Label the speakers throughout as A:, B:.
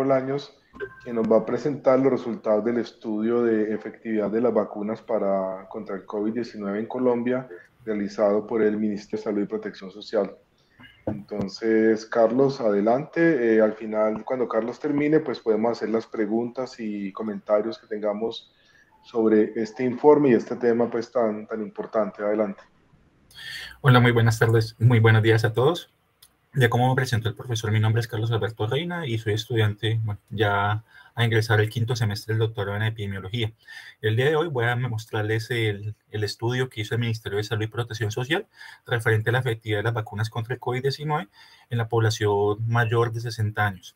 A: Bolaños, quien nos va a presentar los resultados del estudio de efectividad de las vacunas contra el COVID-19 en Colombia, realizado por el Ministerio de Salud y Protección Social. Entonces, Carlos, adelante. Al final, cuando Carlos termine, pues podemos hacer las preguntas y comentarios que tengamos sobre este informe y este tema pues tan importante. Adelante.
B: Hola, muy buenas tardes, muy buenos días a todos. Ya como me presentó el profesor, mi nombre es Carlos Alberto Reina y soy estudiante, bueno, ya a ingresar el quinto semestre del doctorado en epidemiología. El día de hoy voy a mostrarles el estudio que hizo el Ministerio de Salud y Protección Social referente a la efectividad de las vacunas contra el COVID-19 en la población mayor de 60 años.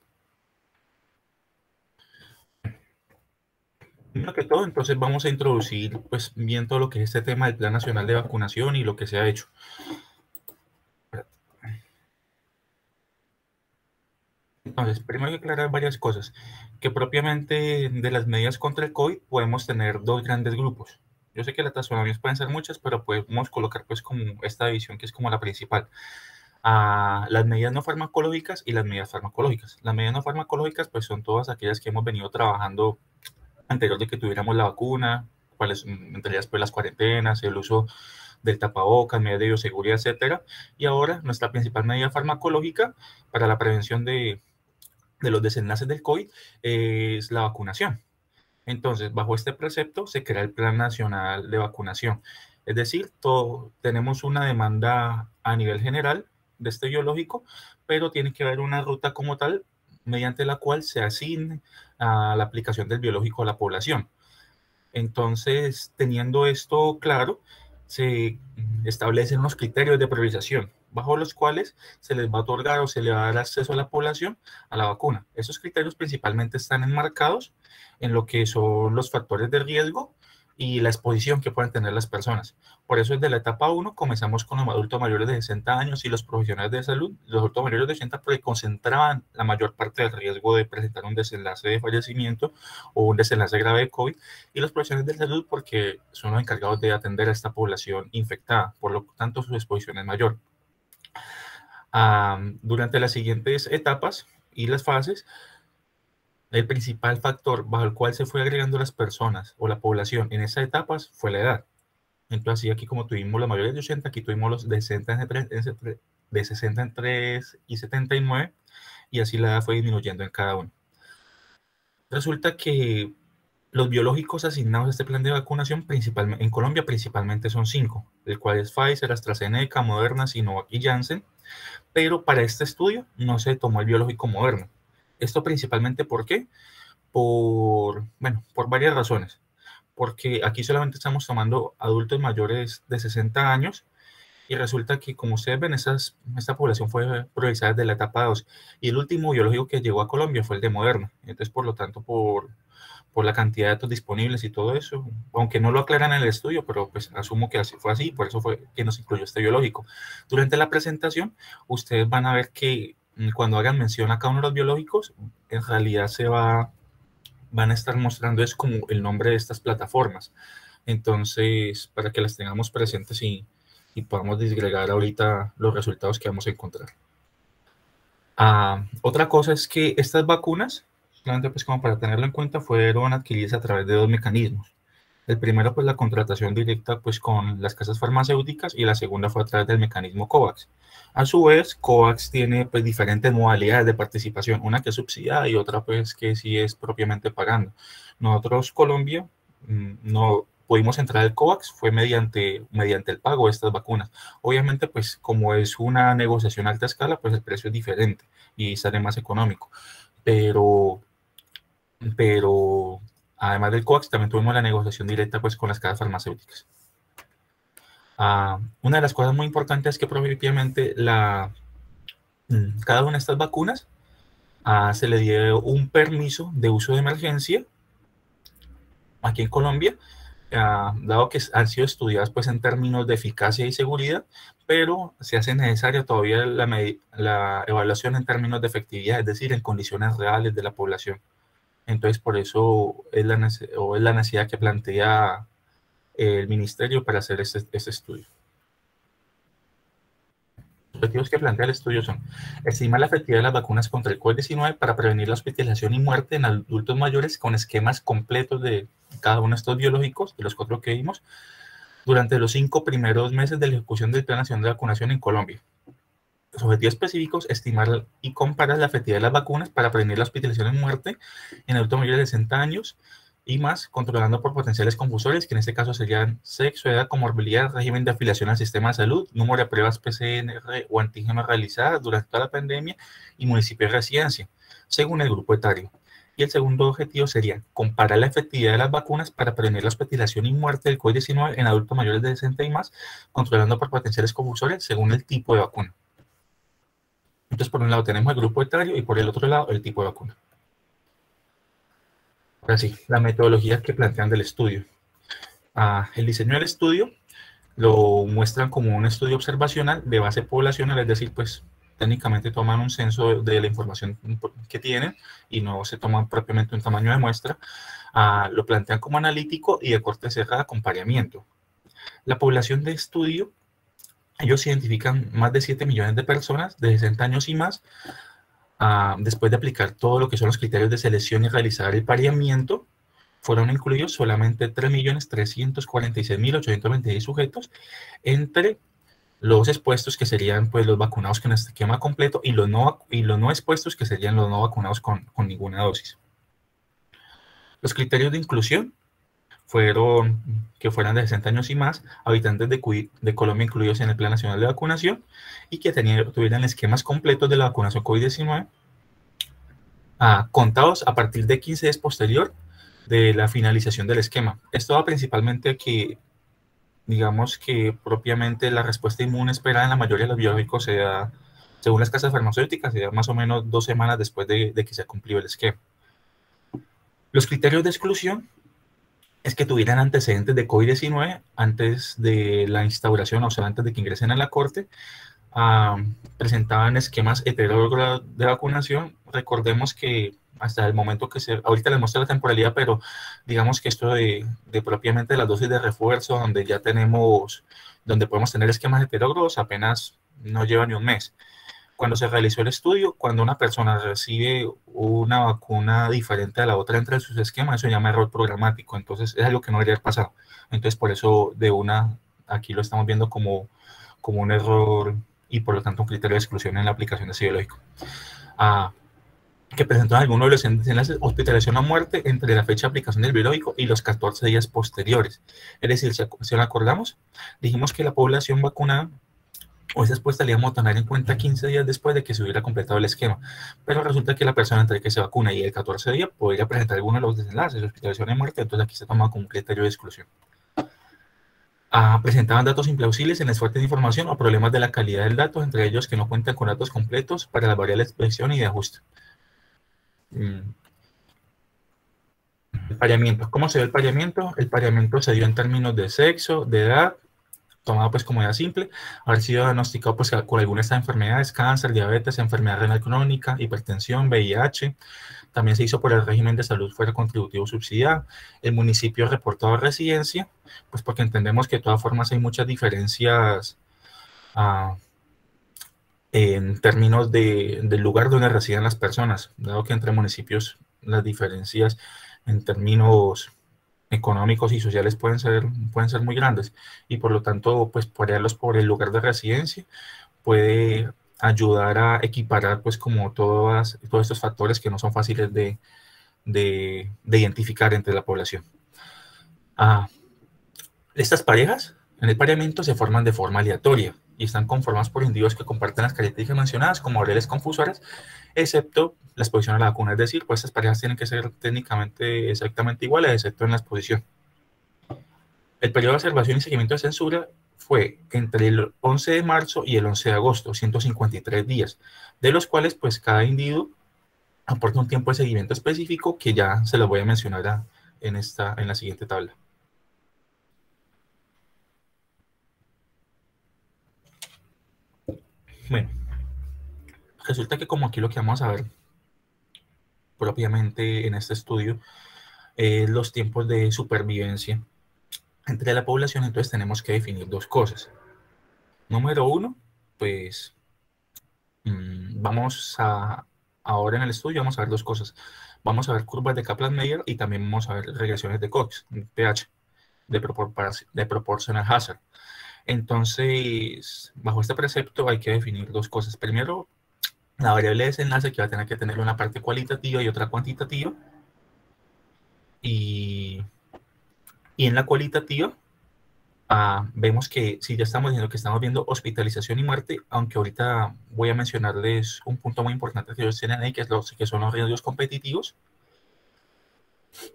B: Primero que todo, entonces vamos a introducir pues bien todo lo que es este tema del Plan Nacional de Vacunación y lo que se ha hecho. Entonces, primero hay que aclarar varias cosas, que propiamente de las medidas contra el COVID podemos tener dos grandes grupos. Yo sé que las taxonomías pueden ser muchas, pero podemos colocar pues como esta división que es como la principal. Las medidas no farmacológicas y las medidas farmacológicas. Las medidas no farmacológicas pues son todas aquellas que hemos venido trabajando anterior de que tuviéramos la vacuna, cuáles entre ellas pues las cuarentenas, el uso del tapabocas, medidas de bioseguridad, etcétera. Y ahora nuestra principal medida farmacológica para la prevención de los desenlaces del COVID es la vacunación. Entonces, bajo este precepto se crea el Plan Nacional de Vacunación. Es decir, tenemos una demanda a nivel general de este biológico, pero tiene que haber una ruta como tal mediante la cual se asigne a la aplicación del biológico a la población. Entonces, teniendo esto claro, se establecen unos criterios de priorización, bajo los cuales se les va a otorgar o se le va a dar acceso a la población a la vacuna. Esos criterios principalmente están enmarcados en lo que son los factores de riesgo y la exposición que pueden tener las personas. Por eso, desde la etapa 1 comenzamos con los adultos mayores de 60 años y los profesionales de salud, los adultos mayores de 80, porque concentraban la mayor parte del riesgo de presentar un desenlace de fallecimiento o un desenlace grave de COVID, y los profesionales de salud porque son los encargados de atender a esta población infectada, por lo tanto su exposición es mayor. Durante las siguientes etapas y las fases, el principal factor bajo el cual se fue agregando las personas o la población en esas etapas fue la edad. Entonces, así aquí como tuvimos la mayoría de 80, aquí tuvimos los de 60 de 63 y 79, y así la edad fue disminuyendo en cada uno. Resulta que los biológicos asignados a este plan de vacunación principalmente, en Colombia principalmente son 5, el cual es Pfizer, AstraZeneca, Moderna, Sinovac y Janssen, pero para este estudio no se tomó el biológico Moderna. Esto principalmente ¿por qué? Por varias razones. Porque aquí solamente estamos tomando adultos mayores de 60 años y resulta que, como ustedes ven, esta población fue priorizada desde la etapa 2 y el último biológico que llegó a Colombia fue el de Moderna. Entonces, por lo tanto, por la cantidad de datos disponibles y todo eso, aunque no lo aclaran en el estudio, pero pues asumo que así fue así, por eso fue que nos incluyó este biológico. Durante la presentación, ustedes van a ver que cuando hagan mención a cada uno de los biológicos, en realidad van a estar mostrando es como el nombre de estas plataformas. Entonces, para que las tengamos presentes y podamos disgregar ahorita los resultados que vamos a encontrar. Otra cosa es que estas vacunas, solamente pues como para tenerlo en cuenta, fueron adquiridas a través de dos mecanismos. El primero, pues la contratación directa pues con las casas farmacéuticas y la segunda fue a través del mecanismo COVAX. A su vez, COVAX tiene pues diferentes modalidades de participación, una que es subsidiada y otra pues que sí es propiamente pagando. Nosotros, Colombia, no pudimos entrar al COVAX, fue mediante el pago de estas vacunas. Obviamente, pues como es una negociación a alta escala, pues el precio es diferente y sale más económico. Pero pero además del COVAX también tuvimos la negociación directa pues con las casas farmacéuticas. Una de las cosas muy importantes es que propiamente cada una de estas vacunas se le dio un permiso de uso de emergencia aquí en Colombia, dado que han sido estudiadas pues en términos de eficacia y seguridad, pero se hace necesaria todavía la evaluación en términos de efectividad, es decir, en condiciones reales de la población. Entonces, por eso es la necesidad que plantea el ministerio para hacer este estudio. objetivos que plantea el estudio son estimar la efectividad de las vacunas contra el COVID-19 para prevenir la hospitalización y muerte en adultos mayores con esquemas completos de cada uno de estos biológicos, de los 4 que vimos, durante los 5 primeros meses de la ejecución del Plan Nacional de Vacunación en Colombia. Los objetivos específicos, estimar y comparar la efectividad de las vacunas para prevenir la hospitalización y muerte en adultos mayores de 60 años y más, controlando por potenciales confusores, que en este caso serían sexo, edad, comorbilidad, régimen de afiliación al sistema de salud, número de pruebas PCR o antígenos realizadas durante toda la pandemia y municipio de residencia, según el grupo etario. Y el segundo objetivo sería comparar la efectividad de las vacunas para prevenir la hospitalización y muerte del COVID-19 en adultos mayores de 60 y más, controlando por potenciales confusores según el tipo de vacuna. Entonces, por un lado tenemos el grupo etario y por el otro lado el tipo de vacuna. Ahora sí, la metodología que plantean del estudio. El diseño del estudio lo muestran como un estudio observacional de base poblacional, es decir, pues técnicamente toman un censo de la información que tienen y no se toman propiamente un tamaño de muestra. Lo plantean como analítico y de corte cerrada con pareamiento. La población de estudio, ellos identifican más de 7 millones de personas de 60 años y más. Después de aplicar todo lo que son los criterios de selección y realizar el pareamiento, fueron incluidos solamente 3.346.826 sujetos entre los expuestos, que serían pues los vacunados con este esquema completo, y los no expuestos, que serían los no vacunados con ninguna dosis. Los criterios de inclusión fueron que fueran de 60 años y más, habitantes de Colombia incluidos en el Plan Nacional de Vacunación y que tuvieran esquemas completos de la vacunación COVID-19, contados a partir de 15 días posterior de la finalización del esquema. Esto va principalmente a que, digamos que propiamente la respuesta inmune esperada en la mayoría de los biológicos se da, según las casas farmacéuticas, se da más o menos 2 semanas después de que se ha cumplido el esquema. Los criterios de exclusión es que tuvieran antecedentes de COVID-19 antes de la instauración, o sea, antes de que ingresen a la corte. Presentaban esquemas heterógenos de vacunación. Recordemos que hasta el momento ahorita les muestro la temporalidad, pero digamos que esto de propiamente las dosis de refuerzo, donde ya donde podemos tener esquemas heterógenos, apenas no lleva ni un mes. Cuando se realizó el estudio, cuando una persona recibe una vacuna diferente a la otra entre sus esquemas, eso se llama error programático. Entonces, es algo que no debería haber pasado. Entonces, por eso aquí lo estamos viendo como un error y por lo tanto un criterio de exclusión en la aplicación de ese biológico. Que presentó algunos de los enlaces hospitalización o muerte entre la fecha de aplicación del biológico y los 14 días posteriores. Es decir, si nos acordamos, dijimos que la población vacunada o esa expuesta le íbamos a tener en cuenta 15 días después de que se hubiera completado el esquema. Pero resulta que la persona entre que se vacuna y el 14 día podría presentar alguno de los desenlaces, hospitalización y muerte, entonces aquí se toma como un criterio de exclusión. Presentaban datos implausibles en esfuerzo de información o problemas de la calidad del dato, entre ellos que no cuentan con datos completos para las variables de expresión y de ajuste. El pareamiento. ¿Cómo se ve el pareamiento? El pareamiento se dio en términos de sexo, de edad, tomado pues como edad simple, haber sido diagnosticado pues con alguna de estas enfermedades, cáncer, diabetes, enfermedad renal crónica, hipertensión, VIH. También se hizo por el régimen de salud fuera contributivo subsidiado. El municipio reportado residencia, pues porque entendemos que de todas formas hay muchas diferencias en términos del lugar donde residen las personas, dado que entre municipios las diferencias en términos económicos y sociales pueden ser muy grandes, y por lo tanto, pues ponerlos por el lugar de residencia puede ayudar a equiparar pues como todos estos factores que no son fáciles de identificar entre la población. Estas parejas en el pareamiento se forman de forma aleatoria y están conformadas por individuos que comparten las características mencionadas como variables confusoras, excepto la exposición a la vacuna. Es decir, pues estas parejas tienen que ser técnicamente exactamente iguales, excepto en la exposición. El periodo de observación y seguimiento de censura fue entre el 11 de marzo y el 11 de agosto, 153 días, de los cuales pues cada individuo aporta un tiempo de seguimiento específico que ya se lo voy a mencionar en la siguiente tabla. Bueno, resulta que como aquí lo que vamos a ver propiamente en este estudio es los tiempos de supervivencia entre la población, entonces tenemos que definir dos cosas. Número uno, pues Ahora en el estudio vamos a ver dos cosas. Vamos a ver curvas de Kaplan-Meier y también vamos a ver regresiones de Cox, pH, de proportional hazard. Entonces, bajo este precepto hay que definir dos cosas. Primero, la variable de desenlace, que va a tener que tener una parte cualitativa y otra cuantitativa. Y en la cualitativa, vemos que si ya estamos diciendo que estamos viendo hospitalización y muerte, aunque ahorita voy a mencionarles un punto muy importante que ellos tienen ahí, que son los riesgos competitivos.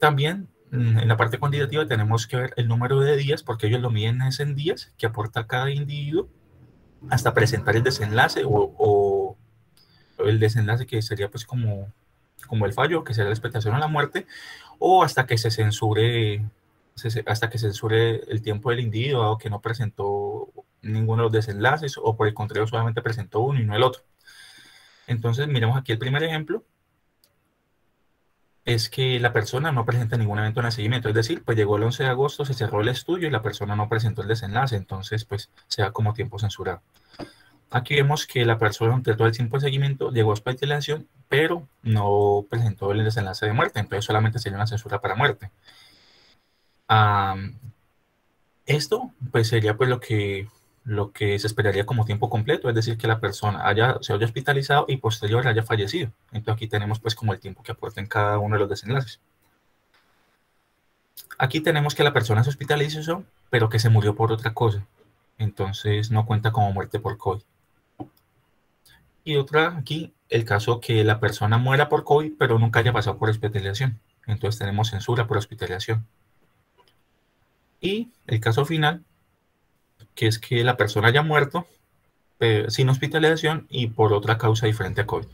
B: También en la parte cuantitativa tenemos que ver el número de días, porque ellos lo miden en días que aporta cada individuo hasta presentar el desenlace o el desenlace que sería pues como el fallo, que sería la expectación a la muerte, o hasta que se censure el tiempo del individuo, dado que no presentó ninguno de los desenlaces, o por el contrario solamente presentó uno y no el otro. Entonces miremos aquí el primer ejemplo, es que la persona no presenta ningún evento de seguimiento, es decir, pues llegó el 11 de agosto, se cerró el estudio y la persona no presentó el desenlace, entonces pues se da como tiempo censurado. Aquí vemos que la persona durante todo el tiempo de seguimiento llegó a hospitalización, pero no presentó el desenlace de muerte, entonces solamente sería una censura para muerte. Esto pues sería pues lo que se esperaría como tiempo completo, es decir, que la persona se haya hospitalizado y posterior haya fallecido. Entonces aquí tenemos pues como el tiempo que aporta en cada uno de los desenlaces. Aquí tenemos que la persona se hospitalizó, pero que se murió por otra cosa. Entonces no cuenta como muerte por COVID. Y otra aquí, el caso que la persona muera por COVID, pero nunca haya pasado por hospitalización. Entonces tenemos censura por hospitalización. Y el caso final, que es que la persona haya muerto sin hospitalización y por otra causa diferente a COVID.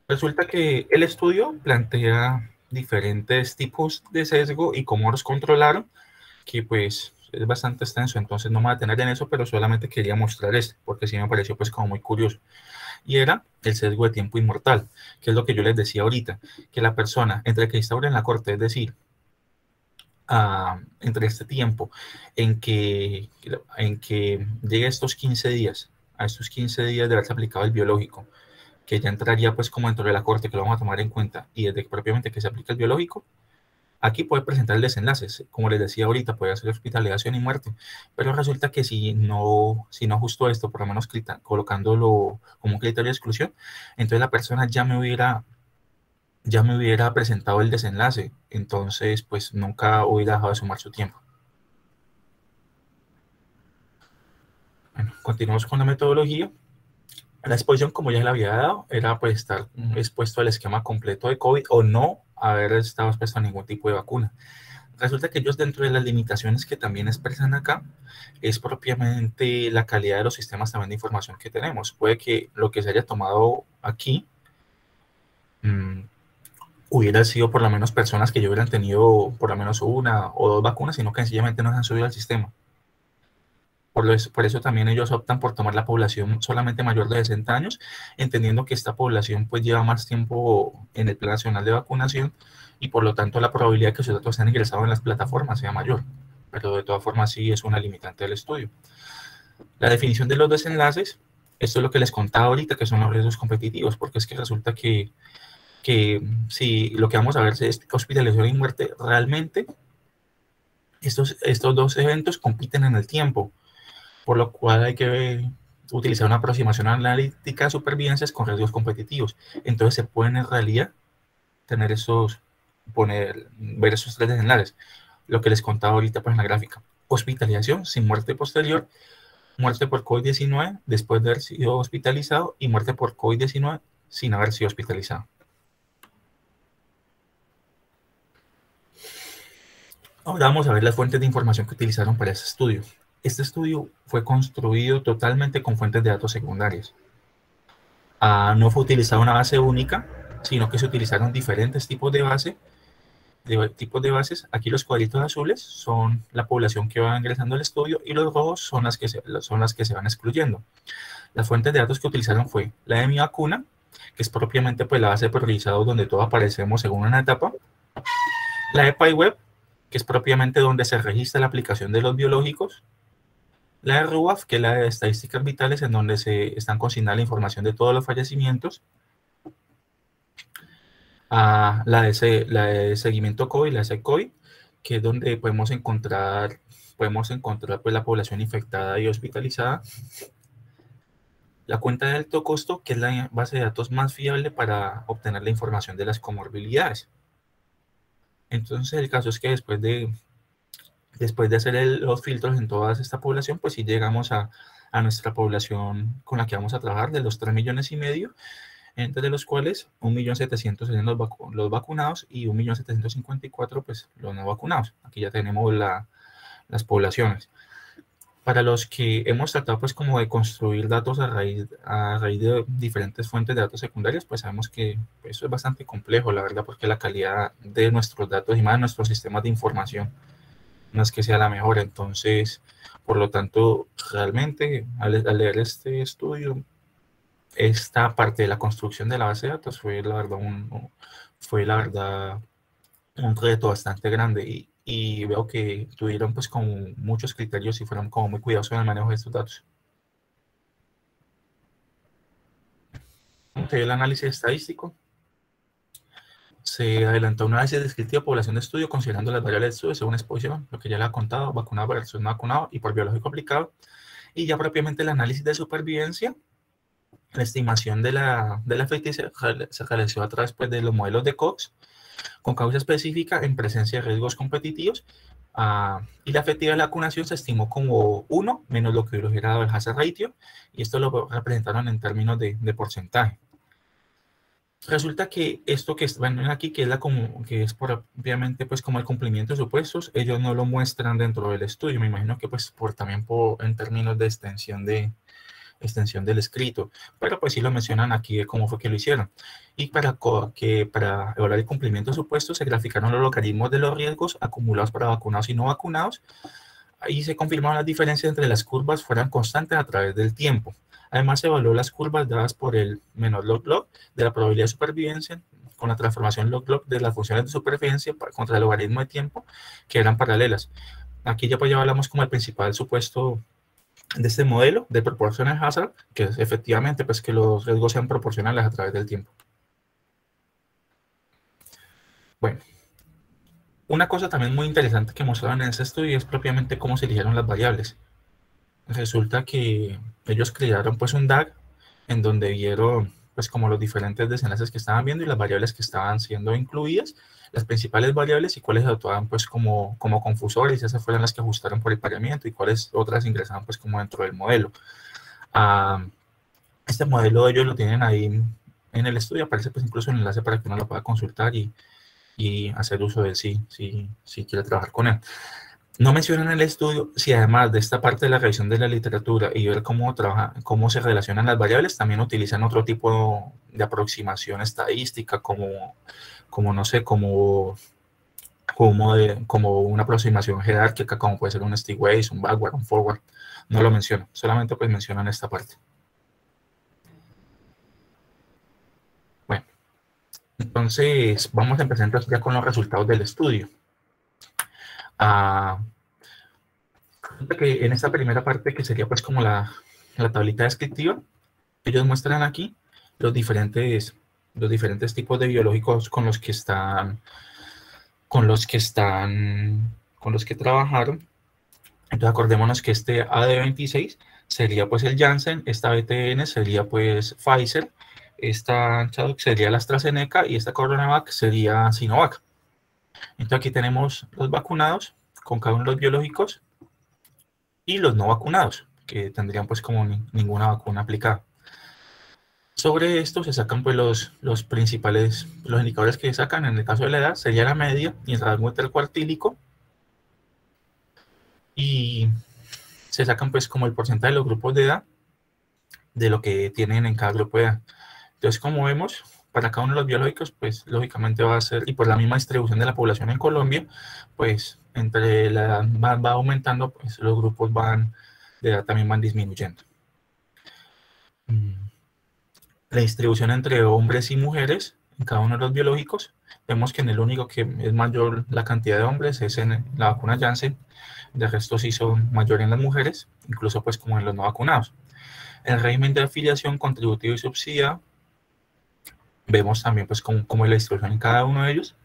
B: Resulta que el estudio plantea diferentes tipos de sesgo y cómo los controlaron, que pues es bastante extenso, entonces no me voy a detener en eso, pero solamente quería mostrar esto, porque sí me pareció pues como muy curioso. Y era el sesgo de tiempo inmortal, que es lo que yo les decía ahorita, que la persona entre que instaura en la corte, es decir, entre este tiempo en que llegue a estos 15 días, de haberse aplicado el biológico, que ya entraría pues como dentro de la corte, que lo vamos a tomar en cuenta, y desde propiamente que se aplica el biológico, aquí puede presentar el desenlace, como les decía ahorita, puede hacer hospitalización y muerte, pero resulta que si no justo esto, por lo menos colocándolo como un criterio de exclusión, entonces la persona ya me hubiera presentado el desenlace, entonces pues nunca hubiera dejado de sumar su tiempo. Bueno, continuamos con la metodología. La exposición, como ya le había dado, era pues estar expuesto al esquema completo de COVID o no haber estado expuesto a ningún tipo de vacuna. Resulta que ellos, dentro de las limitaciones que también expresan acá, es propiamente la calidad de los sistemas también de información que tenemos. Puede que lo que se haya tomado aquí hubiera sido por lo menos personas que ya hubieran tenido por lo menos una o dos vacunas, sino que sencillamente no se han subido al sistema. Por eso también ellos optan por tomar la población solamente mayor de 60 años, entendiendo que esta población pues lleva más tiempo en el Plan Nacional de Vacunación y por lo tanto la probabilidad de que sus datos sean ingresados en las plataformas sea mayor. Pero de todas formas sí es una limitante del estudio. La definición de los desenlaces, esto es lo que les contaba ahorita, que son los riesgos competitivos, porque es que resulta que si lo que vamos a ver es hospitalización y muerte, realmente estos dos eventos compiten en el tiempo, por lo cual hay que utilizar una aproximación analítica de supervivencias con riesgos competitivos. Entonces se pueden en realidad ver esos tres desenlaces, lo que les contaba ahorita pues en la gráfica. Hospitalización sin muerte posterior, muerte por COVID-19 después de haber sido hospitalizado y muerte por COVID-19 sin haber sido hospitalizado. Ahora vamos a ver las fuentes de información que utilizaron para este estudio. Este estudio fue construido totalmente con fuentes de datos secundarias. No fue utilizada una base única, sino que se utilizaron diferentes tipos de bases. Aquí los cuadritos azules son la población que va ingresando al estudio y los rojos son las que se van excluyendo. Las fuentes de datos que utilizaron fue la de Mi Vacuna, que es propiamente pues, la base de priorizados donde todos aparecemos según una etapa. La de PyWeb, que es propiamente donde se registra la aplicación de los biológicos. La de RUAF, que es la de estadísticas vitales, en donde se están consignando la información de todos los fallecimientos. A la de seguimiento COVID, la de SECOVID, que es donde podemos encontrar pues, la población infectada y hospitalizada. La cuenta de alto costo, que es la base de datos más fiable para obtener la información de las comorbilidades. Entonces, el caso es que después de hacer los filtros en toda esta población, pues sí llegamos a nuestra población con la que vamos a trabajar, de los 3,5 millones, entre los cuales 1.700.000 serían los vacunados y 1.754.000 pues los no vacunados. Aquí ya tenemos las poblaciones. Para los que hemos tratado pues como de construir datos a raíz de diferentes fuentes de datos secundarios, pues sabemos que eso es bastante complejo, la verdad, porque la calidad de nuestros datos y más de nuestros sistemas de información no es que sea la mejor. Entonces, por lo tanto, realmente al leer este estudio, esta parte de la construcción de la base de datos fue la verdad un reto bastante grande y veo que tuvieron pues como muchos criterios y fueron como muy cuidadosos en el manejo de estos datos. Se dio el análisis estadístico, se adelantó un análisis descriptivo de población de estudio considerando las variables de estudio según exposición, lo que ya le ha contado, vacunado versus no vacunado y por biológico aplicado, y ya propiamente el análisis de supervivencia. La estimación de la efectividad se realizó a través pues, de los modelos de Cox con causa específica en presencia de riesgos competitivos, y la efectividad de la vacunación se estimó como 1 menos lo que hubiera dado el hazard ratio, y esto lo representaron en términos de porcentaje. Resulta que esto que ven aquí, que es obviamente pues como el cumplimiento de supuestos, ellos no lo muestran dentro del estudio, me imagino que pues también en términos de extensión del escrito, pero pues sí lo mencionan aquí de cómo fue que lo hicieron. Y para evaluar el cumplimiento de supuestos se graficaron los logaritmos de los riesgos acumulados para vacunados y no vacunados, y se confirmaron las diferencias entre las curvas fueran constantes a través del tiempo. Además, se evaluó las curvas dadas por el menor log-log de la probabilidad de supervivencia con la transformación log-log de las funciones de supervivencia contra el logaritmo de tiempo, que eran paralelas. Aquí ya hablamos como el principal supuesto de este modelo de proporcional hazard, que es efectivamente pues que los riesgos sean proporcionales a través del tiempo. Bueno, una cosa también muy interesante que mostraron en ese estudio es propiamente cómo se eligieron las variables. Resulta que ellos crearon pues un DAG en donde vieron pues como los diferentes desenlaces que estaban viendo y las variables que estaban siendo incluidas, las principales variables y cuáles actuaban pues como confusores, y esas fueron las que ajustaron por el pareamiento y cuáles otras ingresaban pues como dentro del modelo. Este modelo ellos lo tienen ahí en el estudio, aparece pues incluso el enlace para que uno lo pueda consultar y hacer uso de él si quiere trabajar con él. No mencionan en el estudio si además de esta parte de la revisión de la literatura y ver cómo se relacionan las variables, también utilizan otro tipo de aproximación estadística no sé, como una aproximación jerárquica, como puede ser un Stigways, un backward, un forward. No lo mencionan, solamente pues mencionan esta parte. Bueno, entonces vamos a empezar ya con los resultados del estudio. Que en esta primera parte, que sería pues como la tablita descriptiva, ellos muestran aquí los diferentes tipos de biológicos con los que trabajaron. Entonces acordémonos que este AD26 sería pues el Janssen, esta BTN sería pues Pfizer, esta Chadwick sería la AstraZeneca y esta Coronavac sería Sinovac. Entonces aquí tenemos los vacunados con cada uno de los biológicos y los no vacunados, que tendrían pues como ninguna vacuna aplicada. Sobre esto se sacan pues los indicadores que sacan. En el caso de la edad sería la media y el rango intercuartílico, y se sacan pues como el porcentaje de los grupos de edad de lo que tienen en cada grupo de edad. Entonces, como vemos, para cada uno de los biológicos, pues lógicamente va a ser, y por la misma distribución de la población en Colombia, pues entre la edad va aumentando, pues los grupos de edad también van disminuyendo. La distribución entre hombres y mujeres en cada uno de los biológicos, vemos que en el único que es mayor la cantidad de hombres es en la vacuna Janssen. De resto sí son mayor en las mujeres, incluso pues como en los no vacunados. El régimen de afiliación contributivo y subsidiado, vemos también pues cómo es la distribución en cada uno de ellos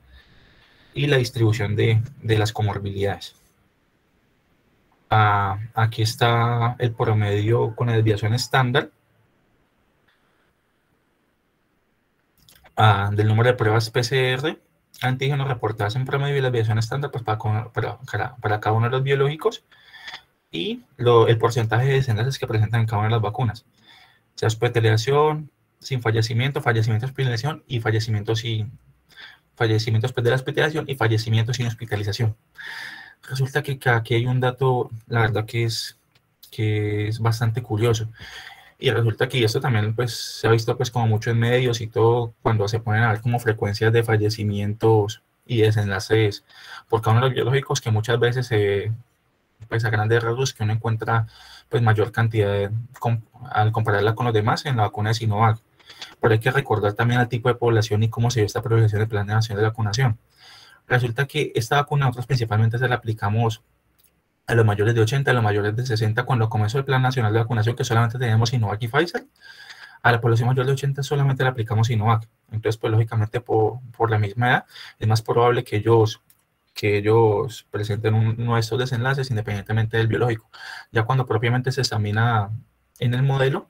B: y la distribución de las comorbilidades. Aquí está el promedio con la desviación estándar del número de pruebas PCR antígenos reportadas en promedio y la desviación estándar pues, para cada uno de los biológicos y el porcentaje de desenlaces que presentan en cada una de las vacunas, sea hospitalización sin fallecimiento, fallecimiento hospitalización y fallecimientos pues, de la hospitalización y fallecimientos sin hospitalización. Resulta que aquí hay un dato, la verdad que es bastante curioso. Y resulta que esto también pues, se ha visto pues, como mucho en medios y todo, cuando se ponen a ver como frecuencias de fallecimientos y desenlaces por cada uno de los biológicos, que muchas veces pues, a grandes rasgos que uno encuentra pues, mayor cantidad al compararla con los demás en la vacuna de Sinovac. Pero hay que recordar también el tipo de población y cómo se dio esta priorización del Plan de Nacional de Vacunación. Resulta que esta vacuna nosotros principalmente se la aplicamos a los mayores de 80, a los mayores de 60, cuando comenzó el Plan Nacional de Vacunación, que solamente teníamos Sinovac y Pfizer. A la población mayor de 80 solamente le aplicamos Sinovac. Entonces, pues lógicamente por la misma edad, es más probable que ellos presenten uno de estos desenlaces independientemente del biológico. Ya cuando propiamente se examina en el modelo,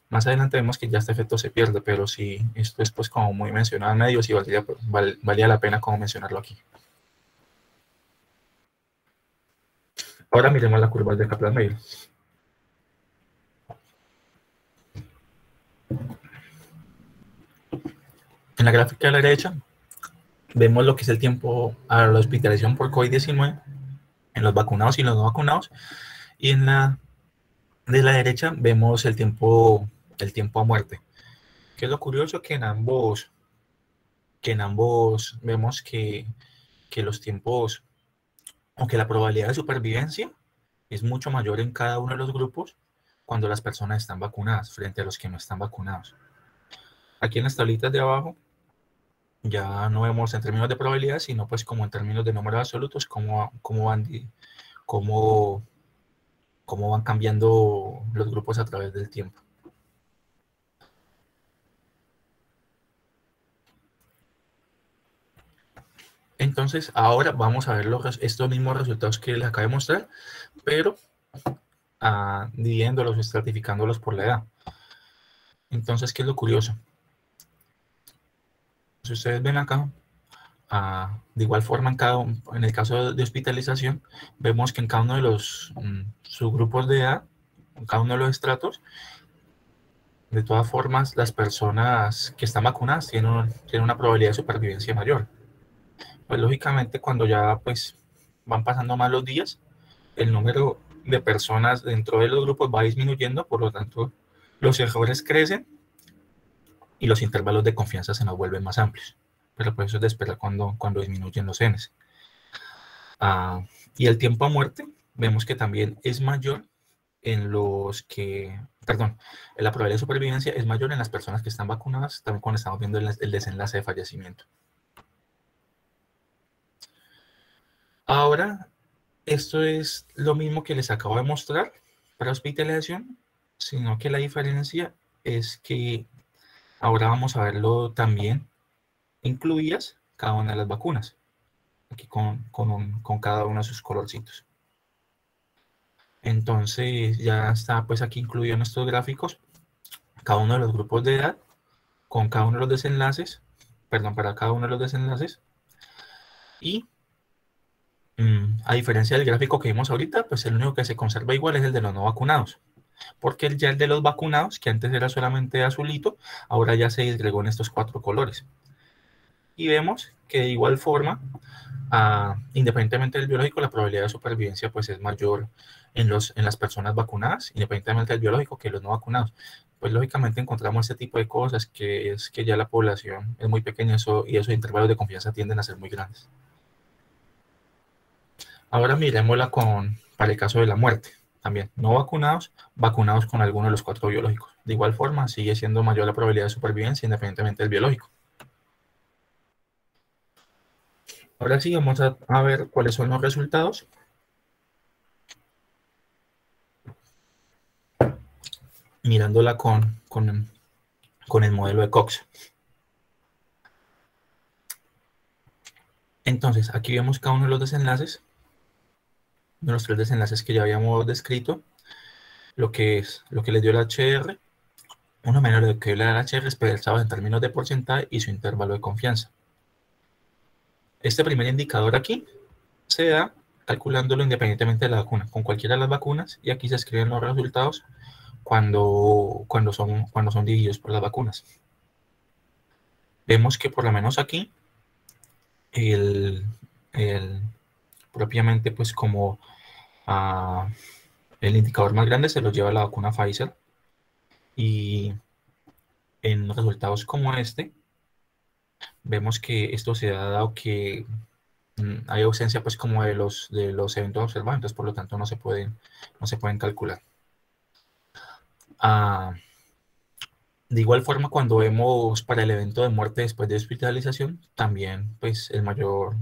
B: más adelante vemos que ya este efecto se pierde, pero sí, esto es pues como muy mencionado en medios y valía la pena como mencionarlo aquí. Ahora miremos la curva de Kaplan-Meier. En la gráfica de la derecha vemos lo que es el tiempo a la hospitalización por COVID-19 en los vacunados y los no vacunados, y en la de la derecha vemos el tiempo a muerte. Que es lo curioso que en ambos vemos que los tiempos, aunque la probabilidad de supervivencia es mucho mayor en cada uno de los grupos cuando las personas están vacunadas frente a los que no están vacunados. Aquí en las tablitas de abajo ya no vemos en términos de probabilidad, sino pues como en términos de números absolutos, cómo van cambiando los grupos a través del tiempo. Entonces, ahora vamos a ver estos mismos resultados que les acabo de mostrar, pero dividiéndolos, estratificándolos por la edad. Entonces, ¿qué es lo curioso? Si ustedes ven acá, de igual forma en el caso de hospitalización, vemos que en cada uno de los subgrupos de edad, en cada uno de los estratos, de todas formas, las personas que están vacunadas tienen una probabilidad de supervivencia mayor. Pues lógicamente cuando ya pues van pasando más los días, el número de personas dentro de los grupos va disminuyendo, por lo tanto los errores crecen y los intervalos de confianza se nos vuelven más amplios. Pero pues eso es de esperar cuando disminuyen los Ns. Y el tiempo a muerte, vemos que también es mayor en la probabilidad de supervivencia es mayor en las personas que están vacunadas, también cuando estamos viendo el desenlace de fallecimiento. Ahora, esto es lo mismo que les acabo de mostrar para hospitalización, sino que la diferencia es que ahora vamos a verlo también incluidas cada una de las vacunas, aquí con cada uno de sus colorcitos. Entonces ya está pues aquí incluido en estos gráficos cada uno de los grupos de edad con cada uno de los desenlaces, para cada uno de los desenlaces, y a diferencia del gráfico que vimos ahorita, pues el único que se conserva igual es el de los no vacunados, porque ya el de los vacunados, que antes era solamente azulito, ahora ya se disgregó en estos 4 colores. Y vemos que de igual forma, independientemente del biológico, la probabilidad de supervivencia pues es mayor en las personas vacunadas, independientemente del biológico, que los no vacunados. Pues lógicamente encontramos este tipo de cosas, que es que ya la población es muy pequeña y esos intervalos de confianza tienden a ser muy grandes. Ahora miremosla para el caso de la muerte. También no vacunados, vacunados con alguno de los 4 biológicos. De igual forma, sigue siendo mayor la probabilidad de supervivencia independientemente del biológico. Ahora sí, vamos a ver cuáles son los resultados. Mirándola con el modelo de Cox. Entonces, aquí vemos cada uno de los desenlaces, de los 3 desenlaces que ya habíamos descrito, lo que les dio el HR, uno menor de lo que dio el HR expresado en términos de porcentaje y su intervalo de confianza. Este primer indicador aquí se da calculándolo independientemente de la vacuna, con cualquiera de las vacunas, y aquí se escriben los resultados cuando son divididos por las vacunas. Vemos que por lo menos aquí, propiamente pues como el indicador más grande se lo lleva la vacuna Pfizer, y en resultados como este, vemos que esto se ha dado que hay ausencia pues como de los eventos observados, entonces por lo tanto no se pueden calcular. De igual forma, cuando vemos para el evento de muerte después de hospitalización, también pues la mayor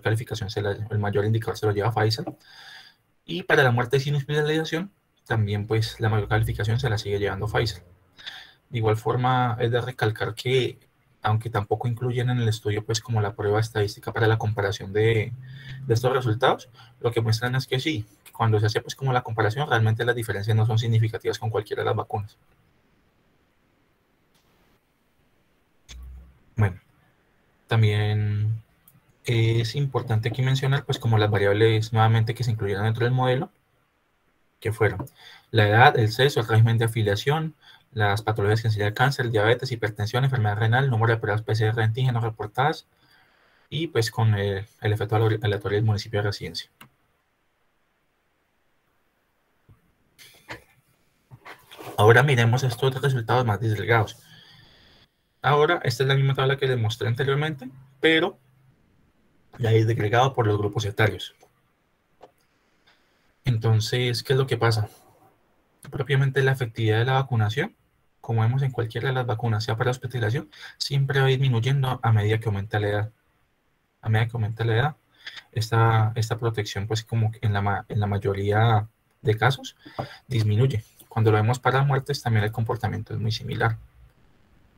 B: calificación, el mayor indicador se lo lleva Pfizer. Y para la muerte sin hospitalización, también pues la mayor calificación se la sigue llevando Pfizer. De igual forma, es de recalcar que, aunque tampoco incluyen en el estudio pues como la prueba estadística para la comparación de estos resultados, lo que muestran es que sí, cuando se hace pues como la comparación, realmente las diferencias no son significativas con cualquiera de las vacunas. Bueno, también es importante aquí mencionar pues como las variables nuevamente que se incluyeron dentro del modelo, que fueron la edad, el sexo, el régimen de afiliación, las patologías que enseñan el cáncer, diabetes, hipertensión, enfermedad renal, número de pruebas PCR de antígenos reportadas, y pues con el efecto aleatorio del municipio de residencia. Ahora miremos estos resultados más disgregados. Ahora, esta es la misma tabla que les mostré anteriormente, pero ya disgregado por los grupos etarios. Entonces, ¿qué es lo que pasa? Propiamente la efectividad de la vacunación, como vemos en cualquiera de las vacunas, sea para hospitalización, siempre va disminuyendo a medida que aumenta la edad. A medida que aumenta la edad, esta protección, pues como en la mayoría de casos, disminuye. Cuando lo vemos para muertes, también el comportamiento es muy similar.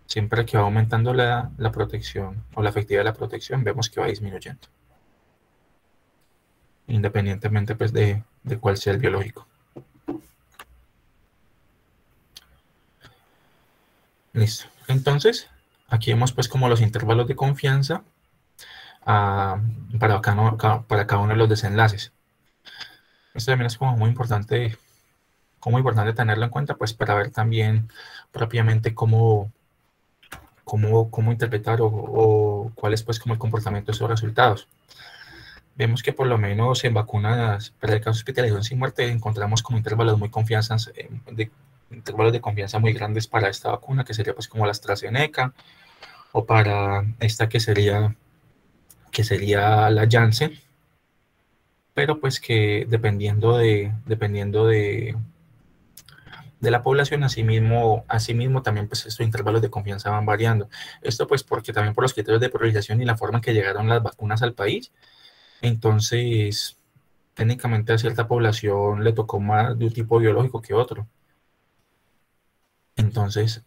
B: Siempre que va aumentando la protección o la efectividad de la protección, vemos que va disminuyendo, independientemente pues de cuál sea el biológico. Listo. Entonces, aquí vemos pues como los intervalos de confianza para cada uno de los desenlaces. Esto también es como muy importante tenerlo en cuenta, pues para ver también propiamente cómo interpretar o cuál es pues como el comportamiento de esos resultados. Vemos que por lo menos en vacunas para el caso de hospitalización sin muerte encontramos como intervalos de confianza muy grandes para esta vacuna, que sería pues como la AstraZeneca, o para esta que sería la Janssen, pero pues que dependiendo de la población, asimismo también pues estos intervalos de confianza van variando. Esto pues porque también por los criterios de priorización y la forma en que llegaron las vacunas al país, entonces técnicamente a cierta población le tocó más de un tipo biológico que otro. Entonces,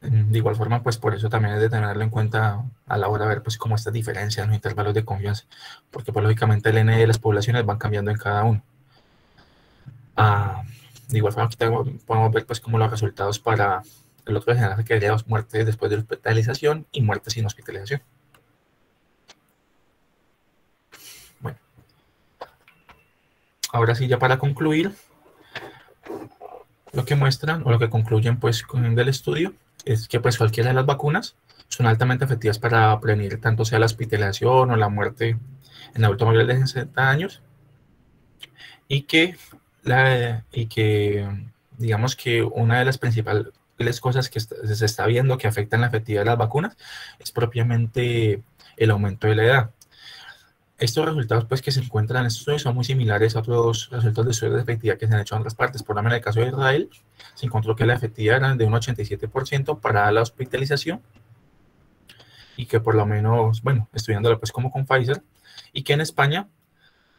B: de igual forma, pues por eso también es de tenerlo en cuenta a la hora de ver pues como estas diferencias en los intervalos de confianza, porque pues lógicamente el N de las poblaciones van cambiando en cada uno. De igual forma, aquí podemos ver pues como los resultados para el otro desenlace que sería muertes después de hospitalización y muertes sin hospitalización. Bueno, ahora sí, ya para concluir, lo que muestran o lo que concluyen pues del estudio es que pues cualquiera de las vacunas son altamente efectivas para prevenir tanto sea la hospitalización o la muerte en adultos mayores de 60 años, y que digamos que una de las principales cosas que se está viendo que afectan la efectividad de las vacunas es propiamente el aumento de la edad. Estos resultados pues que se encuentran en estos estudios son muy similares a otros resultados de estudios de efectividad que se han hecho en otras partes. Por lo menos en el caso de Israel, se encontró que la efectividad era de un 87% para la hospitalización, y que por lo menos, bueno, estudiándolo pues como con Pfizer, y que en España,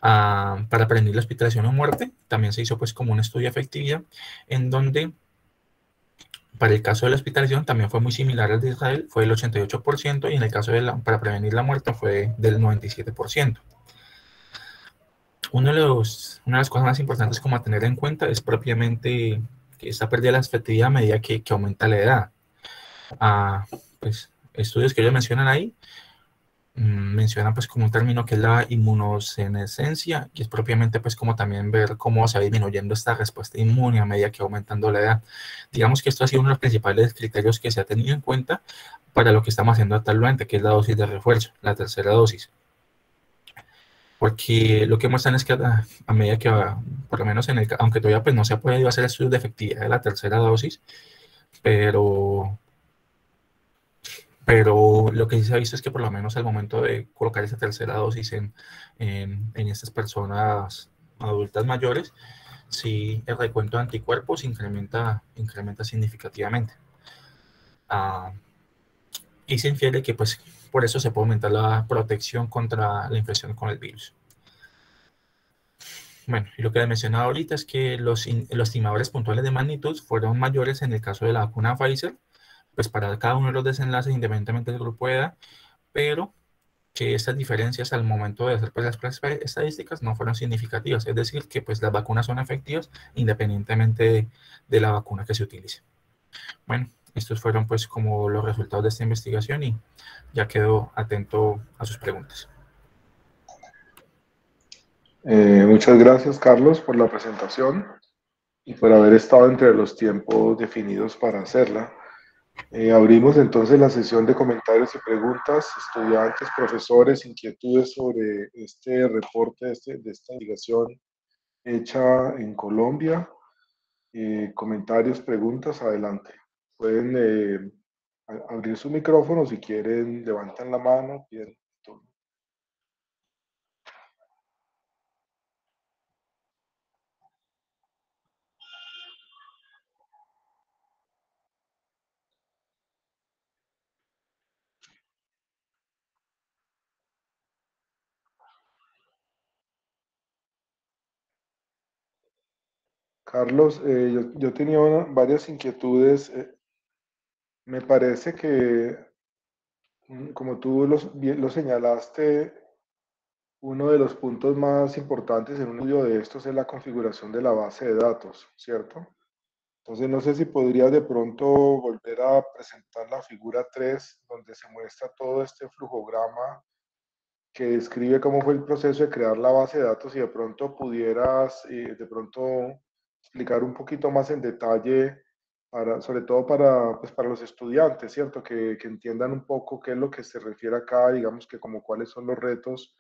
B: para prevenir la hospitalización o muerte, también se hizo pues como un estudio de efectividad en donde para el caso de la hospitalización también fue muy similar al de Israel, fue el 88%, y en el caso para prevenir la muerte fue del 97%. Una de las cosas más importantes como a tener en cuenta es propiamente que esta pérdida de la efectividad a medida que aumenta la edad. Pues estudios que ellos mencionan ahí mencionan pues como un término que es la inmunosenescencia, y es propiamente pues como también ver cómo se va disminuyendo esta respuesta inmune a medida que va aumentando la edad. Digamos que esto ha sido uno de los principales criterios que se ha tenido en cuenta para lo que estamos haciendo actualmente, que es la dosis de refuerzo, la tercera dosis. Porque lo que muestran es que a medida que va, por lo menos aunque todavía pues no se ha podido hacer estudios de efectividad de la tercera dosis, pero lo que sí se ha visto es que por lo menos al momento de colocar esa tercera dosis en estas personas adultas mayores, sí el recuento de anticuerpos incrementa significativamente. Y se infiere que pues por eso se puede aumentar la protección contra la infección con el virus. Bueno, y lo que les mencionaba ahorita es que los estimadores puntuales de magnitud fueron mayores en el caso de la vacuna Pfizer, pues para cada uno de los desenlaces independientemente del grupo de edad, pero que estas diferencias al momento de hacer pues, las pruebas estadísticas no fueron significativas, es decir, que pues las vacunas son efectivas independientemente de la vacuna que se utilice. Bueno, estos fueron pues como los resultados de esta investigación y ya quedo atento a sus preguntas.
A: Muchas gracias, Carlos, por la presentación y por haber estado entre los tiempos definidos para hacerla. Abrimos entonces la sesión de comentarios y preguntas. Estudiantes, profesores, inquietudes sobre este reporte de esta investigación hecha en Colombia. Comentarios, preguntas, adelante. Pueden abrir su micrófono si quieren, levantan la mano, piden turno. Carlos, yo tenía varias inquietudes. Me parece que, como tú lo señalaste, uno de los puntos más importantes en un estudio de estos es la configuración de la base de datos, ¿cierto? Entonces, no sé si podrías de pronto volver a presentar la figura 3, donde se muestra todo este flujograma que describe cómo fue el proceso de crear la base de datos, y de pronto pudieras explicar un poquito más en detalle, sobre todo pues para los estudiantes, ¿cierto? Que entiendan un poco qué es lo que se refiere acá, digamos que como cuáles son los retos